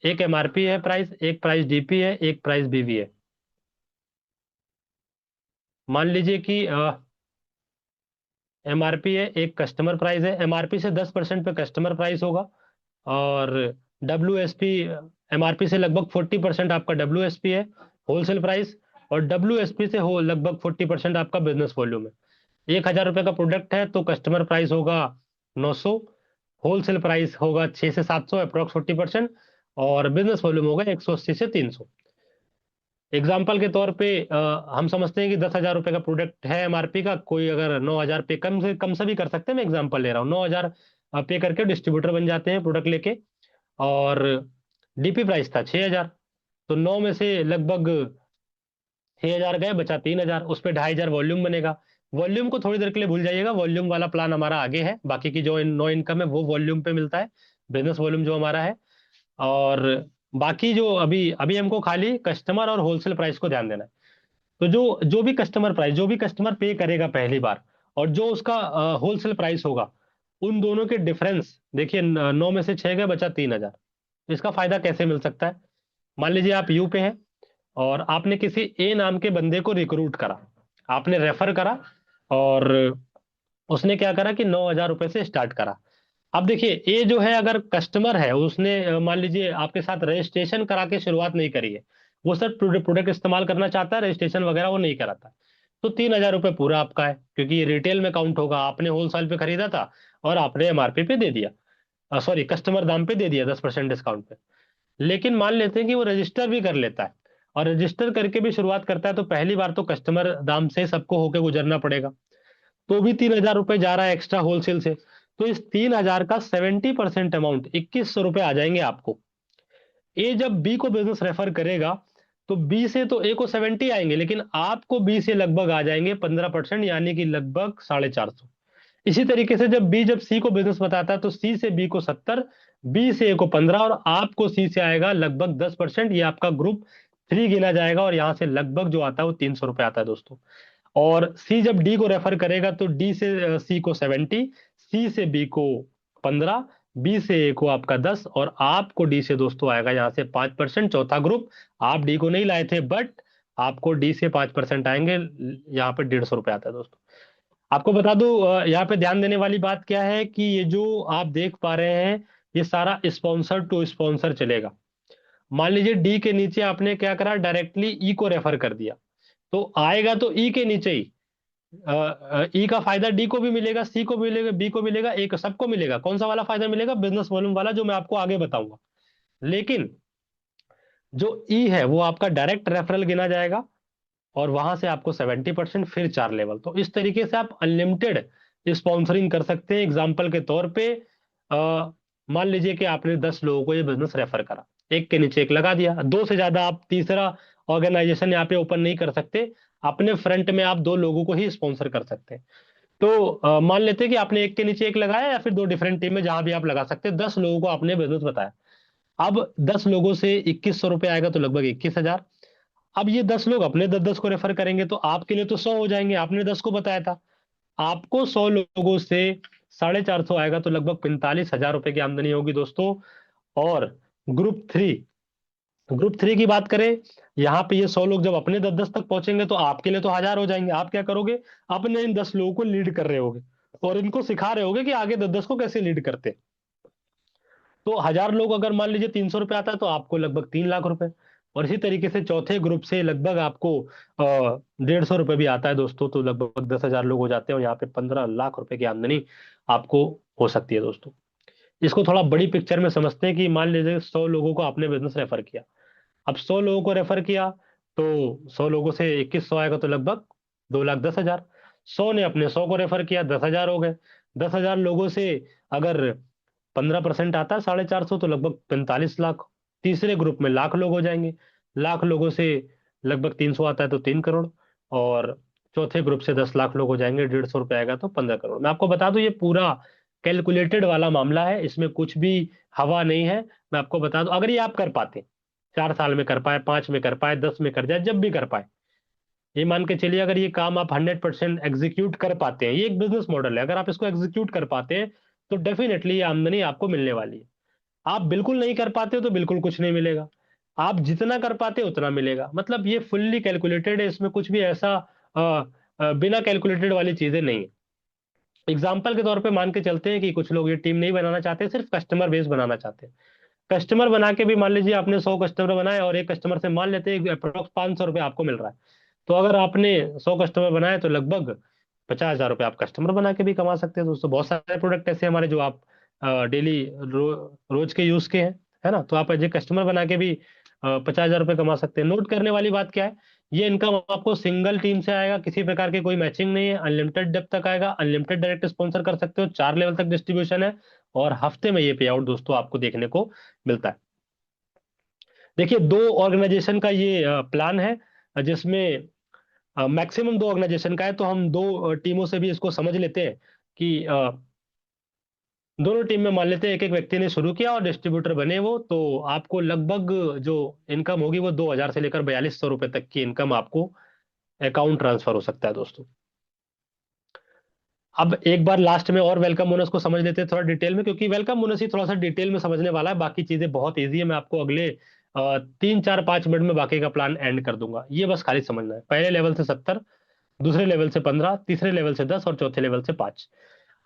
एक एमआरपी है प्राइस, एक प्राइस डीपी है, एक प्राइस बीवी है। मान लीजिए कि एमआरपी है, एक कस्टमर प्राइस है। एमआरपी से 10% पे कस्टमर प्राइस होगा। और डब्ल्यू एस पी, एमआरपी से लगभग 40% आपका डब्ल्यू एस पी है, होलसेल प्राइस। और डब्ल्यू एस पी से हो लगभग 40% आपका बिजनेस वॉल्यूम है। 1,000 रुपए का प्रोडक्ट है तो कस्टमर प्राइस होगा 900, होलसेल प्राइस होगा 600 से 700, अप्रोक्स 40%। और बिजनेस वॉल्यूम होगा 180 से 300। एग्जाम्पल के तौर पे हम समझते हैं कि 10,000 रुपए का प्रोडक्ट है एमआरपी का, कोई अगर 9,000 पे कम से कम से भी कर सकते हैं। मैं एग्जाम्पल ले रहा हूँ, 9,000 पे करके डिस्ट्रीब्यूटर बन जाते हैं प्रोडक्ट लेके। और डीपी प्राइस था 6,000, तो 9 में से लगभग 6,000 गए, बचा 3,000। उस पर 2,500 वॉल्यूम बनेगा। वॉल्यूम को थोड़ी देर के लिए भूल जाइएगा, वॉल्यूम वाला प्लान हमारा आगे है। बाकी की जो नो इनकम है वो वॉल्यूम पे मिलता है, बिजनेस वॉल्यूम जो हमारा है। और बाकी जो अभी अभी हमको खाली कस्टमर और होलसेल प्राइस को ध्यान देना है। तो जो जो भी कस्टमर प्राइस, जो भी कस्टमर पे करेगा पहली बार, और जो उसका होलसेल प्राइस होगा, उन दोनों के डिफरेंस देखिए। 9 में से 6 गए, बचा 3,000। इसका फायदा कैसे मिल सकता है। मान लीजिए आप यू पे हैं और आपने किसी ए नाम के बंदे को रिक्रूट करा, आपने रेफर करा। और उसने क्या करा कि 9,000 रुपए से स्टार्ट करा। अब देखिए, ए जो है अगर कस्टमर है, उसने मान लीजिए आपके साथ रजिस्ट्रेशन करा के शुरुआत नहीं करी है। वो सर प्रोडक्ट इस्तेमाल करना चाहता है, रजिस्ट्रेशन वगैरह वो नहीं कराता। तो 3,000 रुपये पूरा आपका है, क्योंकि ये रिटेल में काउंट होगा। आपने होलसेल पे खरीदा था और आपने एमआरपी पे दे दिया, सॉरी कस्टमर दाम पे दे दिया 10% डिस्काउंट पे। लेकिन मान लेते हैं कि वो रजिस्टर भी कर लेता है, और रजिस्टर करके भी शुरुआत करता है, तो पहली बार तो कस्टमर दाम से सबको होके गुजरना पड़ेगा। तो भी 3,000 रुपये जा रहा है एक्स्ट्रा होलसेल से। तो इस 3,000 का 70% अमाउंट 2,100 रुपये आ जाएंगे आपको। ए जब बी को बिजनेस रेफर करेगा तो बी से तो ए को 70 आएंगे, लेकिन आपको बी से लगभग आ जाएंगे 15%, यानी कि लगभग 450। इसी तरीके से जब सी को बिजनेस बताता है तो सी से बी को 70, बी से ए को 15, और आपको सी से आएगा लगभग 10%। ये आपका ग्रुप 3 गिना जाएगा, और यहाँ से लगभग जो आता है वो 300 रुपये आता है दोस्तों। और सी जब डी को रेफर करेगा तो डी से सी को 70, सी से बी को 15, बी से ए को आपका 10, और आपको डी से दोस्तों आएगा यहाँ से 5%। चौथा ग्रुप, आप डी को नहीं लाए थे, बट आपको डी से 5% आएंगे। यहाँ पे 150 रुपये आता है दोस्तों। आपको बता दूं, यहाँ पे ध्यान देने वाली बात क्या है कि ये जो आप देख पा रहे हैं, ये सारा स्पॉन्सर टू स्पॉन्सर चलेगा। मान लीजिए डी के नीचे आपने क्या करा, डायरेक्टली ई को रेफर कर दिया, तो आएगा तो ई के नीचे ही। ई का फायदा डी को भी मिलेगा, सी को भी मिलेगा, बी को मिलेगा, ए को, सबको मिलेगा। कौन सा वाला फायदा मिलेगा, बिजनेस वॉल्यूम वाला, जो मैं आपको आगे बताऊंगा। लेकिन जो ई है वो आपका डायरेक्ट रेफरल गिना जाएगा, और वहां से आपको 70%, फिर 4 लेवल। तो इस तरीके से आप अनलिमिटेड स्पॉन्सरिंग कर सकते हैं। एग्जाम्पल के तौर पे मान लीजिए कि आपने 10 लोगों को ये बिजनेस रेफर करा, एक के नीचे एक लगा दिया। दो से ज्यादा आप तीसरा ऑर्गेनाइजेशन यहाँ पे ओपन नहीं कर सकते। अपने फ्रंट में आप 2 लोगों को ही स्पॉन्सर कर सकते हैं। तो मान लेते हैं कि आपने एक के नीचे एक लगाया, या फिर 2 डिफरेंट टीम में जहां भी आप लगा सकते हैं। 10 लोगों को आपने बिजनेस बताया। अब 10 लोगों से 2,100 रुपये आएगा, तो लगभग 21,000। अब ये 10 लोग अपने 10-10 को रेफर करेंगे, तो आपके लिए तो 100 हो जाएंगे, आपने 10 को बताया था। आपको 100 लोगों से 450 आएगा, तो लगभग 45,000 रुपए की आमदनी होगी दोस्तों। और ग्रुप थ्री, ग्रुप थ्री की बात करें, यहाँ पे ये 100 लोग जब अपने 10-10 तक पहुंचेंगे तो आपके लिए तो 1,000 हो जाएंगे। आप क्या करोगे, अपने इन 10 लोगों को लीड कर रहे होगे, और इनको सिखा रहे होगे कि आगे 10-10 को कैसे लीड करते हैं। तो 1,000 लोग अगर मान लीजिए 300 रुपये आता है तो आपको लगभग 3 लाख रुपए। और इसी तरीके से चौथे ग्रुप से लगभग आपको 150 रुपये भी आता है दोस्तों, तो लगभग 10,000 लोग हो जाते हैं और यहाँ पे 15 लाख रुपए की आमदनी आपको हो सकती है दोस्तों। इसको थोड़ा बड़ी पिक्चर में समझते हैं कि मान लीजिए 100 लोगों को आपने बिजनेस रेफर किया। अब 100 लोगों को रेफर किया तो 100 लोगों से 2100 आएगा तो लगभग 2,10,000। 100 ने अपने 100 को रेफर किया, 10,000 हो गए। 10,000 लोगों से अगर 15% आता है 450, तो लगभग 45 लाख। तीसरे ग्रुप में 1,00,000 लोग हो जाएंगे। 1,00,000 लोगों से लगभग 300 आता है तो 3 करोड़। और चौथे ग्रुप से 10 लाख लोग हो जाएंगे, 150 रुपये आएगा तो 15 करोड़। मैं आपको बता दूं ये पूरा कैलकुलेटेड वाला मामला है, इसमें कुछ भी हवा नहीं है। मैं आपको बता दूं अगर ये आप कर पाते, 4 साल में कर पाए, 5 में कर पाए, 10 में कर जाए, जब भी कर पाए, ये मान के चलिए अगर ये काम आप 100% एग्जीक्यूट कर पाते हैं, ये एक बिजनेस मॉडल है, अगर आप इसको एग्जीक्यूट कर पाते हैं तो डेफिनेटली ये आमदनी आपको मिलने वाली है। आप बिल्कुल नहीं कर पाते हो तो बिल्कुल कुछ नहीं मिलेगा। आप जितना कर पाते हो उतना मिलेगा। मतलब ये फुल्ली कैलकुलेटेड है, इसमें कुछ भी ऐसा अ, बिना कैलकुलेटेड वाली चीजें नहीं है। एग्जाम्पल के तौर पे मान के चलते हैं कि कुछ लोग ये टीम नहीं बनाना चाहते, सिर्फ कस्टमर बेस बनाना चाहते हैं। कस्टमर बना के भी मान लीजिए आपने 100 कस्टमर बनाए और एक कस्टमर से मान लेते हैं अप्रोक्स 500 रुपये आपको मिल रहा है। तो अगर आपने 100 कस्टमर बनाए तो लगभग 50,000 रुपये आप कस्टमर बना के भी कमा सकते हैं दोस्तों। बहुत सारे प्रोडक्ट ऐसे हमारे जो आप डेली रोज के यूज के हैं, है ना, तो आप एज ए कस्टमर बना के भी 50,000 रुपये कमा सकते हैं। नोट करने वाली बात क्या है, ये इनकम आपको सिंगल टीम से आएगा, किसी प्रकार की कोई मैचिंग नहीं है, अनलिमिटेड डेप्थ तक आएगा, अनलिमिटेड डायरेक्ट स्पॉन्सर कर सकते हो, 4 लेवल तक डिस्ट्रीब्यूशन है। और हफ्ते में ये पे आउट दोस्तों आपको देखने को मिलता है। देखिए 2 ऑर्गेनाइजेशन का ये प्लान है, जिसमें मैक्सिमम 2 ऑर्गेनाइजेशन का है, तो हम 2 टीमों से भी इसको समझ लेते हैं कि दोनों टीम में मान लेते हैं एक एक व्यक्ति ने शुरू किया और डिस्ट्रीब्यूटर बने वो, तो आपको लगभग जो इनकम होगी वो 2,000 से लेकर 4,200 रुपए तक की इनकम आपको अकाउंट ट्रांसफर हो सकता है दोस्तों। अब एक बार लास्ट में और वेलकम बोनस को समझ लेते हैं थोड़ा डिटेल में, क्योंकि वेलकम बोनस ही थोड़ा सा डिटेल में समझने वाला है, बाकी चीजें बहुत ईजी है। मैं आपको अगले 3 4 5 मिनट में बाकी का प्लान एंड कर दूंगा, ये बस खाली समझना है। पहले लेवल से 70, दूसरे लेवल से 15, तीसरे लेवल से 10 और चौथे लेवल से 5।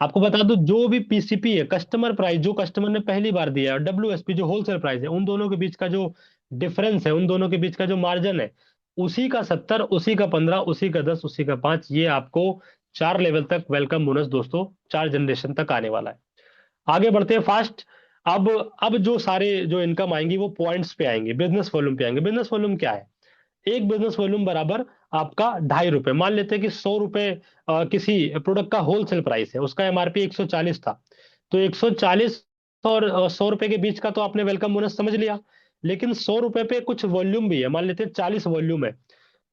आपको बता दूं जो भी पीसीपी है, कस्टमर प्राइस, जो कस्टमर ने पहली बार दिया है, और डब्ल्यूएसपी जो होलसेल प्राइस है, उन दोनों के बीच का जो डिफरेंस है, उन दोनों के बीच का जो मार्जिन है, उसी का 70, उसी का 15, उसी का 10, उसी का 5, ये आपको 4 लेवल तक वेलकम बोनस दोस्तों, 4 जनरेशन तक आने वाला है। आगे बढ़ते हैं फास्ट। अब जो सारे जो इनकम आएंगी वो पॉइंट्स पे आएंगे, बिजनेस वॉल्यूम पे आएंगे। बिजनेस वॉल्यूम क्या है? एक बिजनेस वॉल्यूम बराबर आपका 2.5 रुपए। मान लेते हैं कि 100 रुपए किसी प्रोडक्ट का होलसेल प्राइस है, उसका एमआरपी 140 था, तो 140 और 100 रुपए के बीच का तो आपने वेलकम बोनस समझ लिया। लेकिन 100 रुपए पे कुछ वॉल्यूम भी है, मान लेते हैं 40 वॉल्यूम है,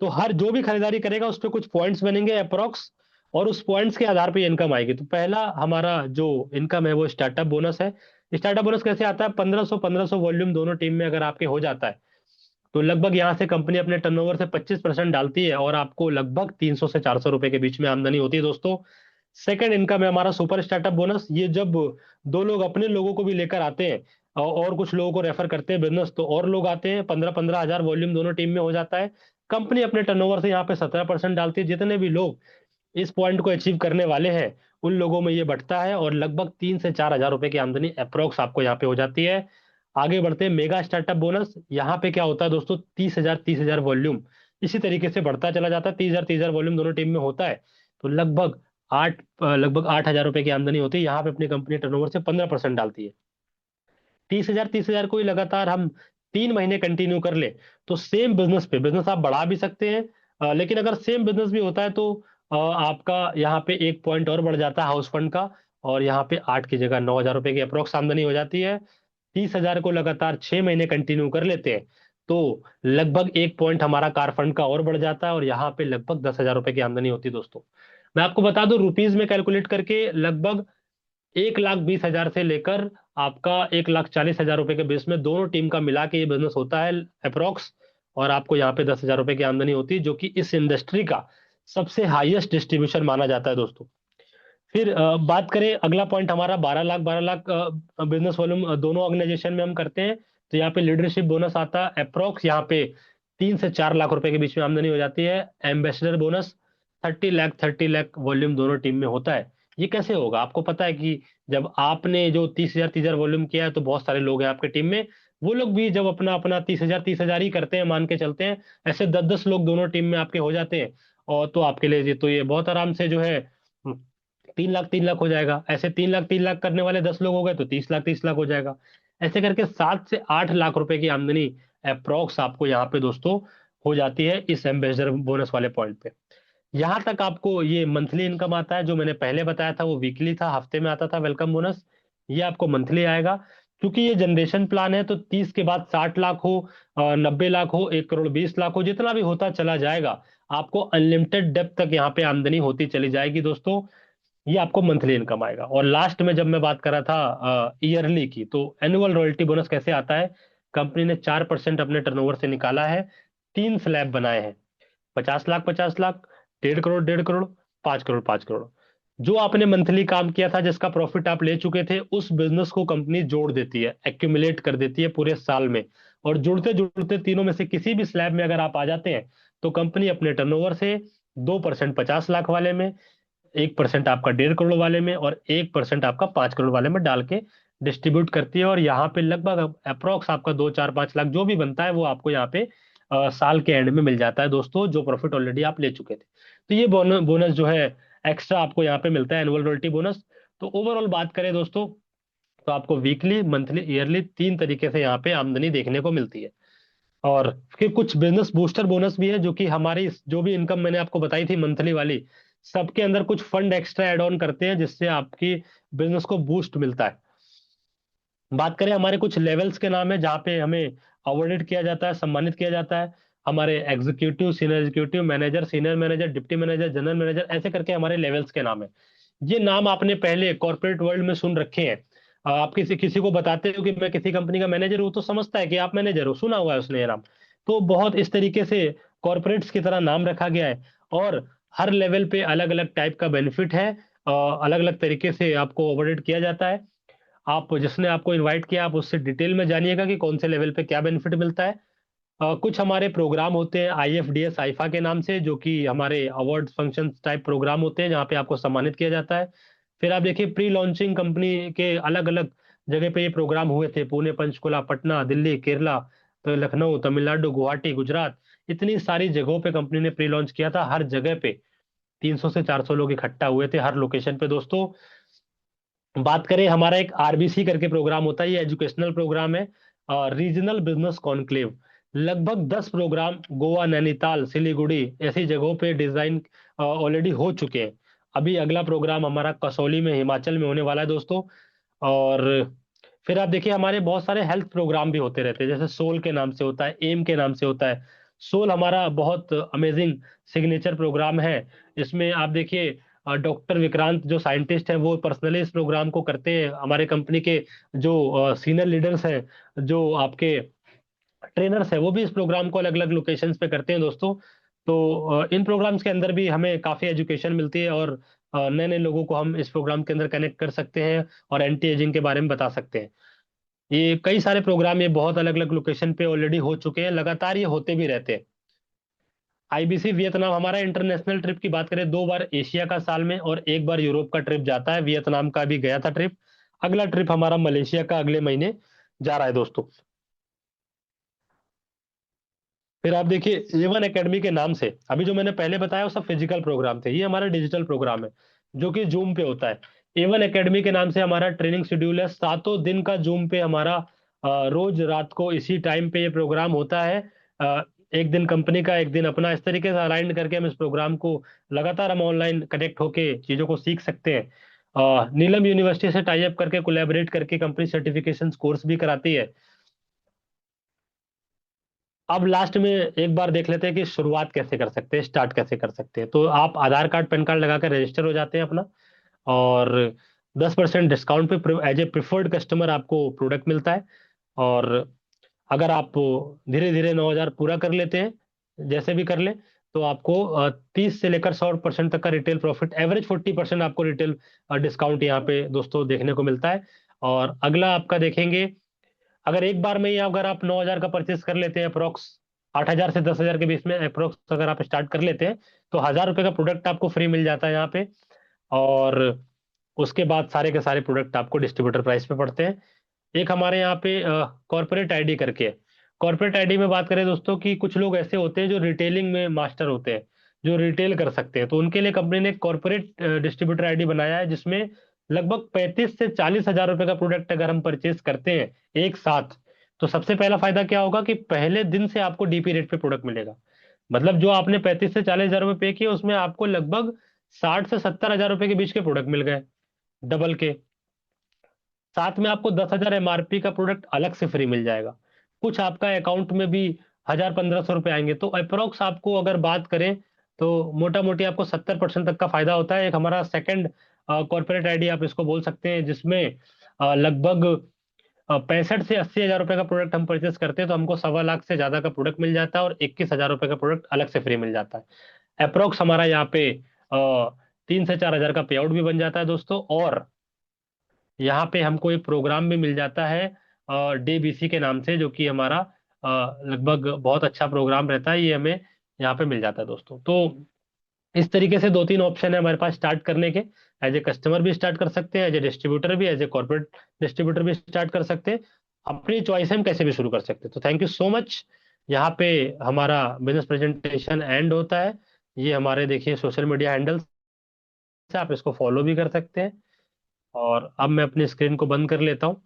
तो हर जो भी खरीदारी करेगा उस पर कुछ पॉइंट्स बनेंगे अप्रोक्स, और उस पॉइंट्स के आधार पे इनकम आएगी। तो पहला हमारा जो इनकम है वो स्टार्टअप बोनस है। स्टार्टअप बोनस कैसे आता है? 1500 वॉल्यूम दोनों टीम में अगर आपके हो जाता है तो लगभग यहाँ से कंपनी अपने टर्नओवर से 25% डालती है और आपको लगभग 300 से 400 रुपए के बीच में आमदनी होती है दोस्तों। सेकंड इनकम है हमारा सुपर स्टार्टअप बोनस। ये जब दो लोग अपने लोगों को भी लेकर आते हैं और कुछ लोगों को रेफर करते हैं बिजनेस, तो और लोग आते हैं, 15-15 हजार वॉल्यूम दोनों टीम में हो जाता है। कंपनी अपने टर्नओवर से यहाँ पे 17% डालती है। जितने भी लोग इस पॉइंट को अचीव करने वाले हैं उन लोगों में ये बढ़ता है और लगभग 3 से 4 हजार रुपए की आमदनी अप्रोक्स आपको यहाँ पे हो जाती है। आगे बढ़ते हैं मेगा स्टार्टअप बोनस। यहाँ पे क्या होता है दोस्तों? 30,000 वॉल्यूम इसी तरीके से बढ़ता चला जाता है। 30,000 वॉल्यूम दोनों टीम में होता है तो लगभग 8 हजार रुपए की आमदनी होती है। यहाँ पे अपनी कंपनी टर्नओवर से 15% डालती है। 30,000 को ही लगातार हम 3 महीने कंटिन्यू कर ले तो सेम बिजनेस पे बिजनेस आप बढ़ा भी सकते हैं। लेकिन अगर सेम बिजनेस भी होता है तो आपका यहाँ पे एक पॉइंट और बढ़ जाता है हाउस फंड का, और यहाँ पे 8 की जगह 9 हजार रुपए की अप्रोक्स आमदनी हो जाती है। 30,000 को लगातार 6 महीने कंटिन्यू कर लेते हैं तो लगभग एक पॉइंट हमारा कार फंड का और बढ़ जाता है और यहाँ पे लगभग 10,000 रुपए की आमदनी होती है दोस्तों। मैं आपको बता दूं रुपीज में कैलकुलेट करके लगभग 1,20,000 से लेकर आपका 1,40,000 रुपए के बेस में दोनों टीम का मिला के ये बिजनेस होता है अप्रोक्स। और आपको यहाँ पे 10,000 रुपए की आमदनी होती है, जो कि इस इंडस्ट्री का सबसे हाईएस्ट डिस्ट्रीब्यूशन माना जाता है दोस्तों। फिर बात करें अगला पॉइंट हमारा 12 लाख बिजनेस वॉल्यूम दोनों ऑर्गेनाइजेशन में हम करते हैं, तो यहाँ पे लीडरशिप बोनस आता है अप्रोक्स यहाँ पे 3 से 4 लाख रुपए के बीच में आमदनी हो जाती है। एम्बेसडर बोनस 30 लाख वॉल्यूम दोनों टीम में होता है, ये कैसे होगा? आपको पता है कि जब आपने जो 30,000 वॉल्यूम किया है, तो बहुत सारे लोग हैं आपके टीम में, वो लोग भी जब अपना अपना 30,000 ही करते हैं, मान के चलते हैं, ऐसे 10-10 लोग दोनों टीम में आपके हो जाते हैं, और तो आपके लिए ये बहुत आराम से जो है 3 लाख 3 लाख हो जाएगा। ऐसे 3 लाख 3 लाख करने वाले 10 लोग हो गए तो 30 लाख 30 लाख हो जाएगा। ऐसे करके 7 से 8 लाख रुपए की आमदनी अप्रोक्स आपको यहाँ पे दोस्तों हो जाती है इस एम्बेसडर बोनस वाले पॉइंट पे। यहाँ तक आपको ये मंथली इनकम आता है। जो मैंने पहले बताया था वो वीकली था, हफ्ते में आता था वेलकम बोनस। ये आपको मंथली आएगा। क्योंकि ये जनरेशन प्लान है, तो 30 के बाद 60 लाख हो, 90 लाख हो, 1 करोड़ 20 लाख हो, जितना भी होता चला जाएगा, आपको अनलिमिटेड डेप्थ तक यहाँ पे आमदनी होती चली जाएगी दोस्तों। ये आपको मंथली इनकम आएगा। और लास्ट में जब मैं बात कर रहा था ईयरली की, तो एनुअल रॉयल्टी बोनस कैसे आता है? कंपनी ने 4% अपने टर्नओवर से निकाला है, 3 स्लैब बनाए हैं, 50 लाख 50 लाख, 1.5 करोड़ 1.5 करोड़, 5 करोड़ 5 करोड़। जो आपने मंथली काम किया था, जिसका प्रॉफिट आप ले चुके थे, उस बिजनेस को कंपनी जोड़ देती है, एक्यूमुलेट कर देती है पूरे साल में। और जुड़ते जुड़ते तीनों में से किसी भी स्लैब में अगर आप आ जाते हैं, तो कंपनी अपने टर्नओवर से 2% 50 लाख वाले में, 1% आपका 1.5 करोड़ वाले में, और 1% आपका 5 करोड़ वाले में डाल के डिस्ट्रीब्यूट करती है। और यहाँ पे लगभग अप्रोक्स आपका 2 4 5 लाख जो भी बनता है, वो आपको यहाँ पे साल के एंड में मिल जाता है दोस्तों, जो प्रॉफिट ऑलरेडी आप ले चुके थे। तो ये बोनस बोनस जो है एक्स्ट्रा आपको यहाँ पे मिलता है, एनुअल रॉयल्टी बोनस। तो ओवरऑल बात करें दोस्तों, तो आपको वीकली मंथली ईयरली 3 तरीके से यहाँ पे आमदनी देखने को मिलती है। और फिर कुछ बिजनेस बूस्टर बोनस भी है, जो कि हमारी जो भी इनकम मैंने आपको बताई थी मंथली वाली, सबके अंदर कुछ फंड एक्स्ट्रा ऐड ऑन करते हैं, जिससे आपकी बिजनेस को बूस्ट मिलता है। बात करें, हमारे कुछ लेवल्स के नाम है जहाँ पे हमें अवॉर्डेड किया जाता है, सम्मानित किया जाता है। हमारे executive, senior executive, manager, senior manager, deputy manager, general manager, ऐसे करके हमारे लेवल्स के नाम है। ये नाम आपने पहले कॉर्पोरेट वर्ल्ड में सुन रखे हैं। आप किसी किसी को बताते हो कि मैं किसी कंपनी का मैनेजर हूं, तो समझता है कि आप मैनेजर हो, सुना हुआ है उसने ये नाम। तो बहुत इस तरीके से कॉर्पोरेट्स की तरह नाम रखा गया है। और हर लेवल पे अलग अलग टाइप का बेनिफिट है, अलग अलग तरीके से आपको अवॉर्डेड किया जाता है। आप जिसने आपको इनवाइट किया, आप उससे डिटेल में जानिएगा कि कौन से लेवल पे क्या बेनिफिट मिलता है। कुछ हमारे प्रोग्राम होते हैं IFDS आईफा के नाम से, जो कि हमारे अवार्ड फंक्शन टाइप प्रोग्राम होते हैं, जहाँ पे आपको सम्मानित किया जाता है। फिर आप देखिए, प्री लॉन्चिंग कंपनी के अलग अलग जगह पे ये प्रोग्राम हुए थे, पुणे, पंचकुला, पटना, दिल्ली, केरला, तो लखनऊ, तमिलनाडु, गुवाहाटी, गुजरात, इतनी सारी जगहों पे कंपनी ने प्री लॉन्च किया था। हर जगह पे 300 से 400 लोग इकट्ठा हुए थे, हर लोकेशन पे दोस्तों। बात करें, हमारा एक RBC करके प्रोग्राम होता है, ये एजुकेशनल प्रोग्राम है, रीजनल बिजनेस कॉन्क्लेव। लगभग 10 प्रोग्राम गोवा, नैनीताल, सिलीगुड़ी ऐसी जगहों पे डिजाइन ऑलरेडी हो चुके हैं। अभी अगला प्रोग्राम हमारा कसौली में, हिमाचल में होने वाला है दोस्तों। और फिर आप देखिए, हमारे बहुत सारे हेल्थ प्रोग्राम भी होते रहते हैं, जैसे सोल के नाम से होता है, एम के नाम से होता है। सोल हमारा बहुत अमेजिंग सिग्नेचर प्रोग्राम है। इसमें आप देखिए, डॉक्टर विक्रांत जो साइंटिस्ट है, वो पर्सनली इस प्रोग्राम को करते हैं। हमारे कंपनी के जो सीनियर लीडर्स हैं, जो आपके ट्रेनर्स है, वो भी इस प्रोग्राम को अलग अलग लोकेशंस पे करते हैं दोस्तों। तो इन प्रोग्राम्स के अंदर भी हमें काफी एजुकेशन मिलती है, और नए नए लोगों को हम इस प्रोग्राम के अंदर कनेक्ट कर सकते हैं, और एंटी एजिंग के बारे में बता सकते हैं। ये कई सारे प्रोग्राम ये बहुत अलग अलग लोकेशन पे ऑलरेडी हो चुके हैं, लगातार ये होते भी रहते हैं। IBC वियतनाम, हमारा इंटरनेशनल ट्रिप की बात करें, 2 बार एशिया का साल में और 1 बार यूरोप का ट्रिप जाता है। वियतनाम का भी गया था ट्रिप। अगला ट्रिप हमारा मलेशिया का अगले महीने जा रहा है दोस्तों। फिर आप देखिए, A1 एकेडमी के नाम से, अभी जो मैंने पहले बताया वो सब फिजिकल प्रोग्राम थे, ये हमारा डिजिटल प्रोग्राम है, जो कि जूम पे होता है। A1 एकेडमी के नाम से हमारा ट्रेनिंग शेड्यूल है, 7 दिन का जूम पे हमारा, रोज रात को इसी टाइम पे ये प्रोग्राम होता है। अ, एक दिन कंपनी का, एक दिन अपना, इस तरीके से अलाइन करके हम इस प्रोग्राम को लगातार हम ऑनलाइन कनेक्ट होके चीजों को सीख सकते हैं। नीलम यूनिवर्सिटी से टाई अप करके, कोलैबोरेट करके कंपनी सर्टिफिकेशन कोर्स भी कराती है। अब लास्ट में एक बार देख लेते हैं कि शुरुआत कैसे कर सकते हैं, स्टार्ट कैसे कर सकते हैं। तो आप आधार कार्ड पैन कार्ड लगाकर रजिस्टर हो जाते हैं अपना, और 10% डिस्काउंट पे एज ए प्रिफर्ड कस्टमर आपको प्रोडक्ट मिलता है। और अगर आप धीरे धीरे 9,000 पूरा कर लेते हैं, जैसे भी कर ले, तो आपको 30 से लेकर 100% तक का रिटेल प्रॉफिट, एवरेज 40% आपको रिटेल डिस्काउंट यहाँ पे दोस्तों देखने को मिलता है। और अगला आपका देखेंगे, अगर एक बार में ही अगर आप 9,000 का परचेस कर लेते हैं अप्रोक्स, 8,000 से 10,000 के बीच में अप्रोक्स अगर आप स्टार्ट कर लेते हैं, तो 1,000 रुपए का प्रोडक्ट आपको फ्री मिल जाता है यहाँ पे। और उसके बाद सारे के सारे प्रोडक्ट आपको डिस्ट्रीब्यूटर प्राइस पे पड़ते हैं। एक हमारे यहाँ पे कॉर्पोरेट आईडी करके है। कॉर्पोरेट आईडी में बात करें दोस्तों कि कुछ लोग ऐसे होते हैं जो रिटेलिंग में मास्टर होते हैं, जो रिटेल कर सकते हैं, तो उनके लिए कंपनी ने कॉर्पोरेट डिस्ट्रीब्यूटर आईडी बनाया है, जिसमें लगभग 35 से 40 हजार रुपए का प्रोडक्ट अगर हम परचेज करते हैं एक साथ, तो सबसे पहला फायदा क्या होगा कि पहले दिन से आपको डीपी रेट पे प्रोडक्ट मिलेगा। मतलब जो आपने 35 से 40 हजार रुपए पे किए, उसमें आपको लगभग 60 से 70 हजार रुपए के बीच के प्रोडक्ट मिल गए, डबल के। साथ में आपको 10 हजार एमआरपी का प्रोडक्ट अलग से फ्री मिल जाएगा। कुछ आपका अकाउंट में भी 1,000 1,500 रुपए आएंगे, तो अप्रोक्स आपको अगर बात करें तो मोटा मोटी आपको 70% तक का फायदा होता है। एक हमारा सेकंड कॉर्पोरेट आईडी आप इसको बोल सकते हैं, जिसमें लगभग 65 से 80 हजार रुपए का प्रोडक्ट हम परचेस करते हैं, तो हमको 1.25 लाख से ज्यादा का प्रोडक्ट मिल जाता है और 21 हजार रुपए का प्रोडक्ट अलग से फ्री मिल जाता है। अप्रोक्स हमारा यहाँ पे 3 से 4 हजार का पे आउट भी बन जाता है दोस्तों। और यहाँ पे हमको एक प्रोग्राम भी मिल जाता है डे बीसी के नाम से, जो कि हमारा लगभग बहुत अच्छा प्रोग्राम रहता है, ये हमें यहाँ पे मिल जाता है दोस्तों। तो इस तरीके से 2-3 ऑप्शन है हमारे पास स्टार्ट करने के। एज ए कस्टमर भी स्टार्ट कर सकते हैं, एज ए डिस्ट्रीब्यूटर भी, एज ए कॉर्पोरेट डिस्ट्रीब्यूटर भी स्टार्ट कर सकते हैं। अपनी चॉइस हम कैसे भी शुरू कर सकते हैं। तो थैंक यू सो मच। यहाँ पे हमारा बिजनेस प्रेजेंटेशन एंड होता है। ये हमारे देखिए सोशल मीडिया हैंडल्स है, आप इसको फॉलो भी कर सकते हैं। और अब मैं अपनी स्क्रीन को बंद कर लेता हूँ।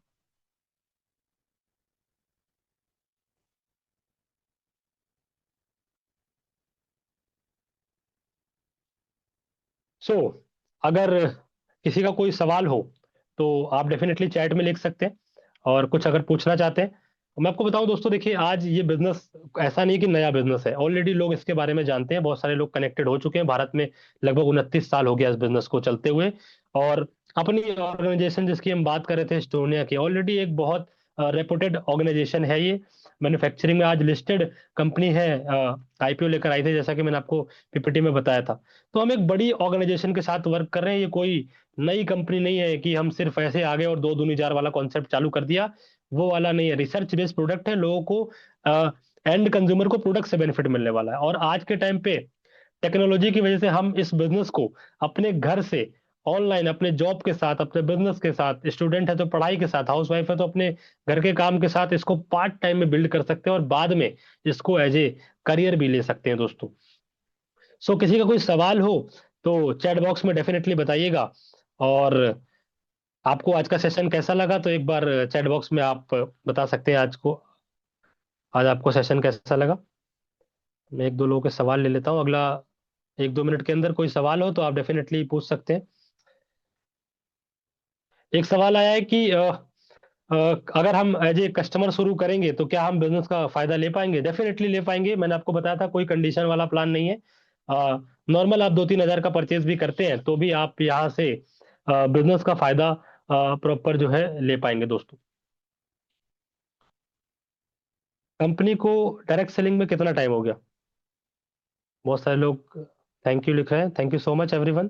सो अगर किसी का कोई सवाल हो तो आप डेफिनेटली चैट में लिख सकते हैं, और कुछ अगर पूछना चाहते हैं। मैं आपको बताऊं दोस्तों, देखिए आज ये बिजनेस ऐसा नहीं कि नया बिजनेस है, ऑलरेडी लोग इसके बारे में जानते हैं, बहुत सारे लोग कनेक्टेड हो चुके हैं। भारत में लगभग 29 साल हो गया इस बिजनेस को चलते हुए। और अपनी ऑर्गेनाइजेशन जिसकी हम बात कर रहे थे एस्टोनिया की, ऑलरेडी एक बहुत रेपुटेड ऑर्गेनाइजेशन है ये। मैन्युफैक्चरिंग में आज लिस्टेड कंपनी है, आईपीओ लेकर आई थी, जैसा कि मैंने आपको पीपीटी में बताया था। तो हम एक बड़ी ऑर्गेनाइजेशन के साथ वर्क कर रहे हैं। ये कोई नई कंपनी नहीं है कि हम सिर्फ ऐसे आ गए और दो दूनी चार वाला कॉन्सेप्ट चालू कर दिया, वो वाला नहीं है। रिसर्च बेस्ड प्रोडक्ट है, लोगों को एंड कंज्यूमर को प्रोडक्ट से बेनिफिट मिलने वाला है। और आज के टाइम पे टेक्नोलॉजी की वजह से हम इस बिजनेस को अपने घर से ऑनलाइन, अपने जॉब के साथ, अपने बिजनेस के साथ, स्टूडेंट है तो पढ़ाई के साथ, हाउस वाइफ है तो अपने घर के काम के साथ इसको पार्ट टाइम में बिल्ड कर सकते हैं, और बाद में इसको एज ए करियर भी ले सकते हैं दोस्तों। सो किसी का कोई सवाल हो तो चैट बॉक्स में डेफिनेटली बताइएगा। और आपको आज का सेशन कैसा लगा, तो एक बार चैट बॉक्स में आप बता सकते हैं आज आपको सेशन कैसा लगा। मैं एक दो लोगों के सवाल ले लेता हूँ, अगला 1-2 मिनट के अंदर कोई सवाल हो तो आप डेफिनेटली पूछ सकते हैं। एक सवाल आया है कि अगर हम एज ए कस्टमर शुरू करेंगे तो क्या हम बिजनेस का फायदा ले पाएंगे। डेफिनेटली ले पाएंगे, मैंने आपको बताया था कोई कंडीशन वाला प्लान नहीं है। नॉर्मल आप 2-3 हजार का परचेज भी करते हैं तो भी आप यहाँ से बिजनेस का फायदा प्रॉपर जो है ले पाएंगे दोस्तों। कंपनी को डायरेक्ट सेलिंग में कितना टाइम हो गया। बहुत सारे लोग थैंक यू लिख रहे हैं, thank you so much everyone.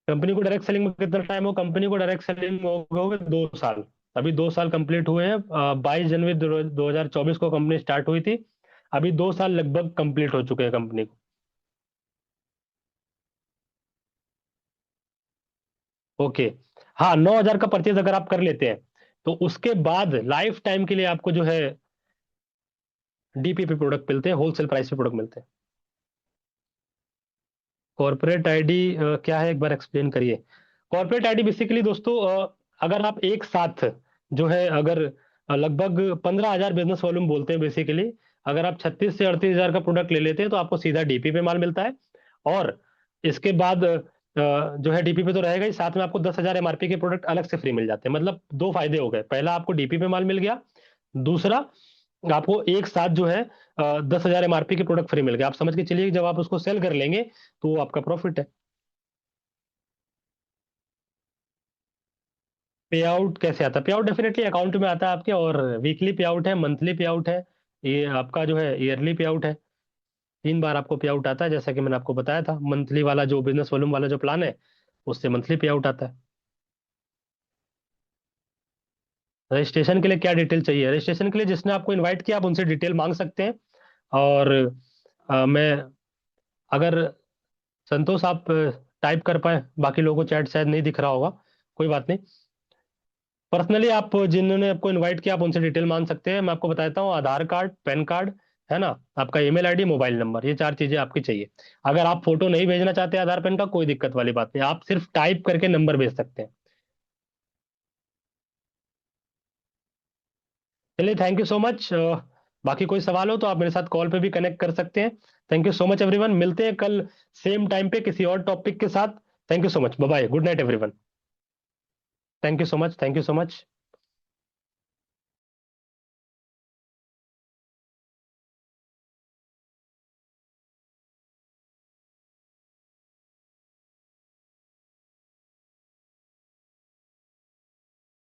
Company को डायरेक्ट सेलिंग में कितना टाइम हो, कंपनी को डायरेक्ट सेलिंग में हो गए 2 साल। अभी 2 साल कंप्लीट हुए हैं। 22 जनवरी 2024 को कंपनी स्टार्ट हुई थी। अभी 2 साल लगभग कंप्लीट हो चुके हैं कंपनी को। ओके। हाँ, 9 हजार का परचेज अगर आप कर लेते हैं तो उसके बाद लाइफ टाइम के लिए आपको जो है डीपीपी प्रोडक्ट मिलते हैं, होलसेल प्राइस पे प्रोडक्ट मिलते हैं। कॉर्पोरेट आईडी क्या है, एक बार एक्सप्लेन करिए। कॉर्पोरेट आईडी बेसिकली दोस्तों, अगर आप एक साथ जो है, अगर लगभग 15 हजार बिजनेस वॉल्यूम बोलते हैं बेसिकली, अगर आप 36 से 38 हजार का प्रोडक्ट ले लेते हैं तो आपको सीधा डीपी पे माल मिलता है। और इसके बाद जो है डीपी पे तो रहेगा ही, साथ में आपको 10 हजार एमआरपी के प्रोडक्ट अलग से फ्री मिल जाते हैं। मतलब दो फायदे हो गए, पहला आपको डीपी पे माल मिल गया, दूसरा आपको एक साथ जो है 10 हजार एमआरपी के प्रोडक्ट फ्री मिल गए। आप समझ के चलिए कि जब आप उसको सेल कर लेंगे तो वो आपका प्रॉफिट है। पे आउट कैसे आता है, पे आउट डेफिनेटली अकाउंट में आता है आपके, और वीकली पे आउट है, मंथली पे आउट है, ये आपका जो है ईयरली पे आउट है। 3 बार आपको पे आउट आता है, जैसा कि मैंने आपको बताया था। मंथली वाला जो बिजनेस वॉल्यूम वाला जो प्लान है, उससे मंथली पे आउट आता है। रजिस्ट्रेशन के लिए क्या डिटेल चाहिए, रजिस्ट्रेशन के लिए जिसने आपको इनवाइट किया आप उनसे डिटेल मांग सकते हैं। और मैं अगर संतोष आप टाइप कर पाए, बाकी लोगों को चैट शायद नहीं दिख रहा होगा, कोई बात नहीं। पर्सनली आप जिन्होंने आपको इनवाइट किया आप उनसे डिटेल मांग सकते हैं। मैं आपको बताता हूँ, आधार कार्ड, पैन कार्ड, है ना, आपका ईमेल आईडी, मोबाइल नंबर, ये 4 चीजें आपकी चाहिए। अगर आप फोटो नहीं भेजना चाहते आधार पैन का, कोई दिक्कत वाली बात नहीं, आप सिर्फ टाइप करके नंबर भेज सकते हैं। चलिए, थैंक यू सो मच। बाकी कोई सवाल हो तो आप मेरे साथ कॉल पे भी कनेक्ट कर सकते हैं। Thank you so much everyone, मिलते हैं कल सेम टाइम पे किसी और टॉपिक के साथ। Thank you so much, bye bye, good night everyone. Thank you so much, thank you so much.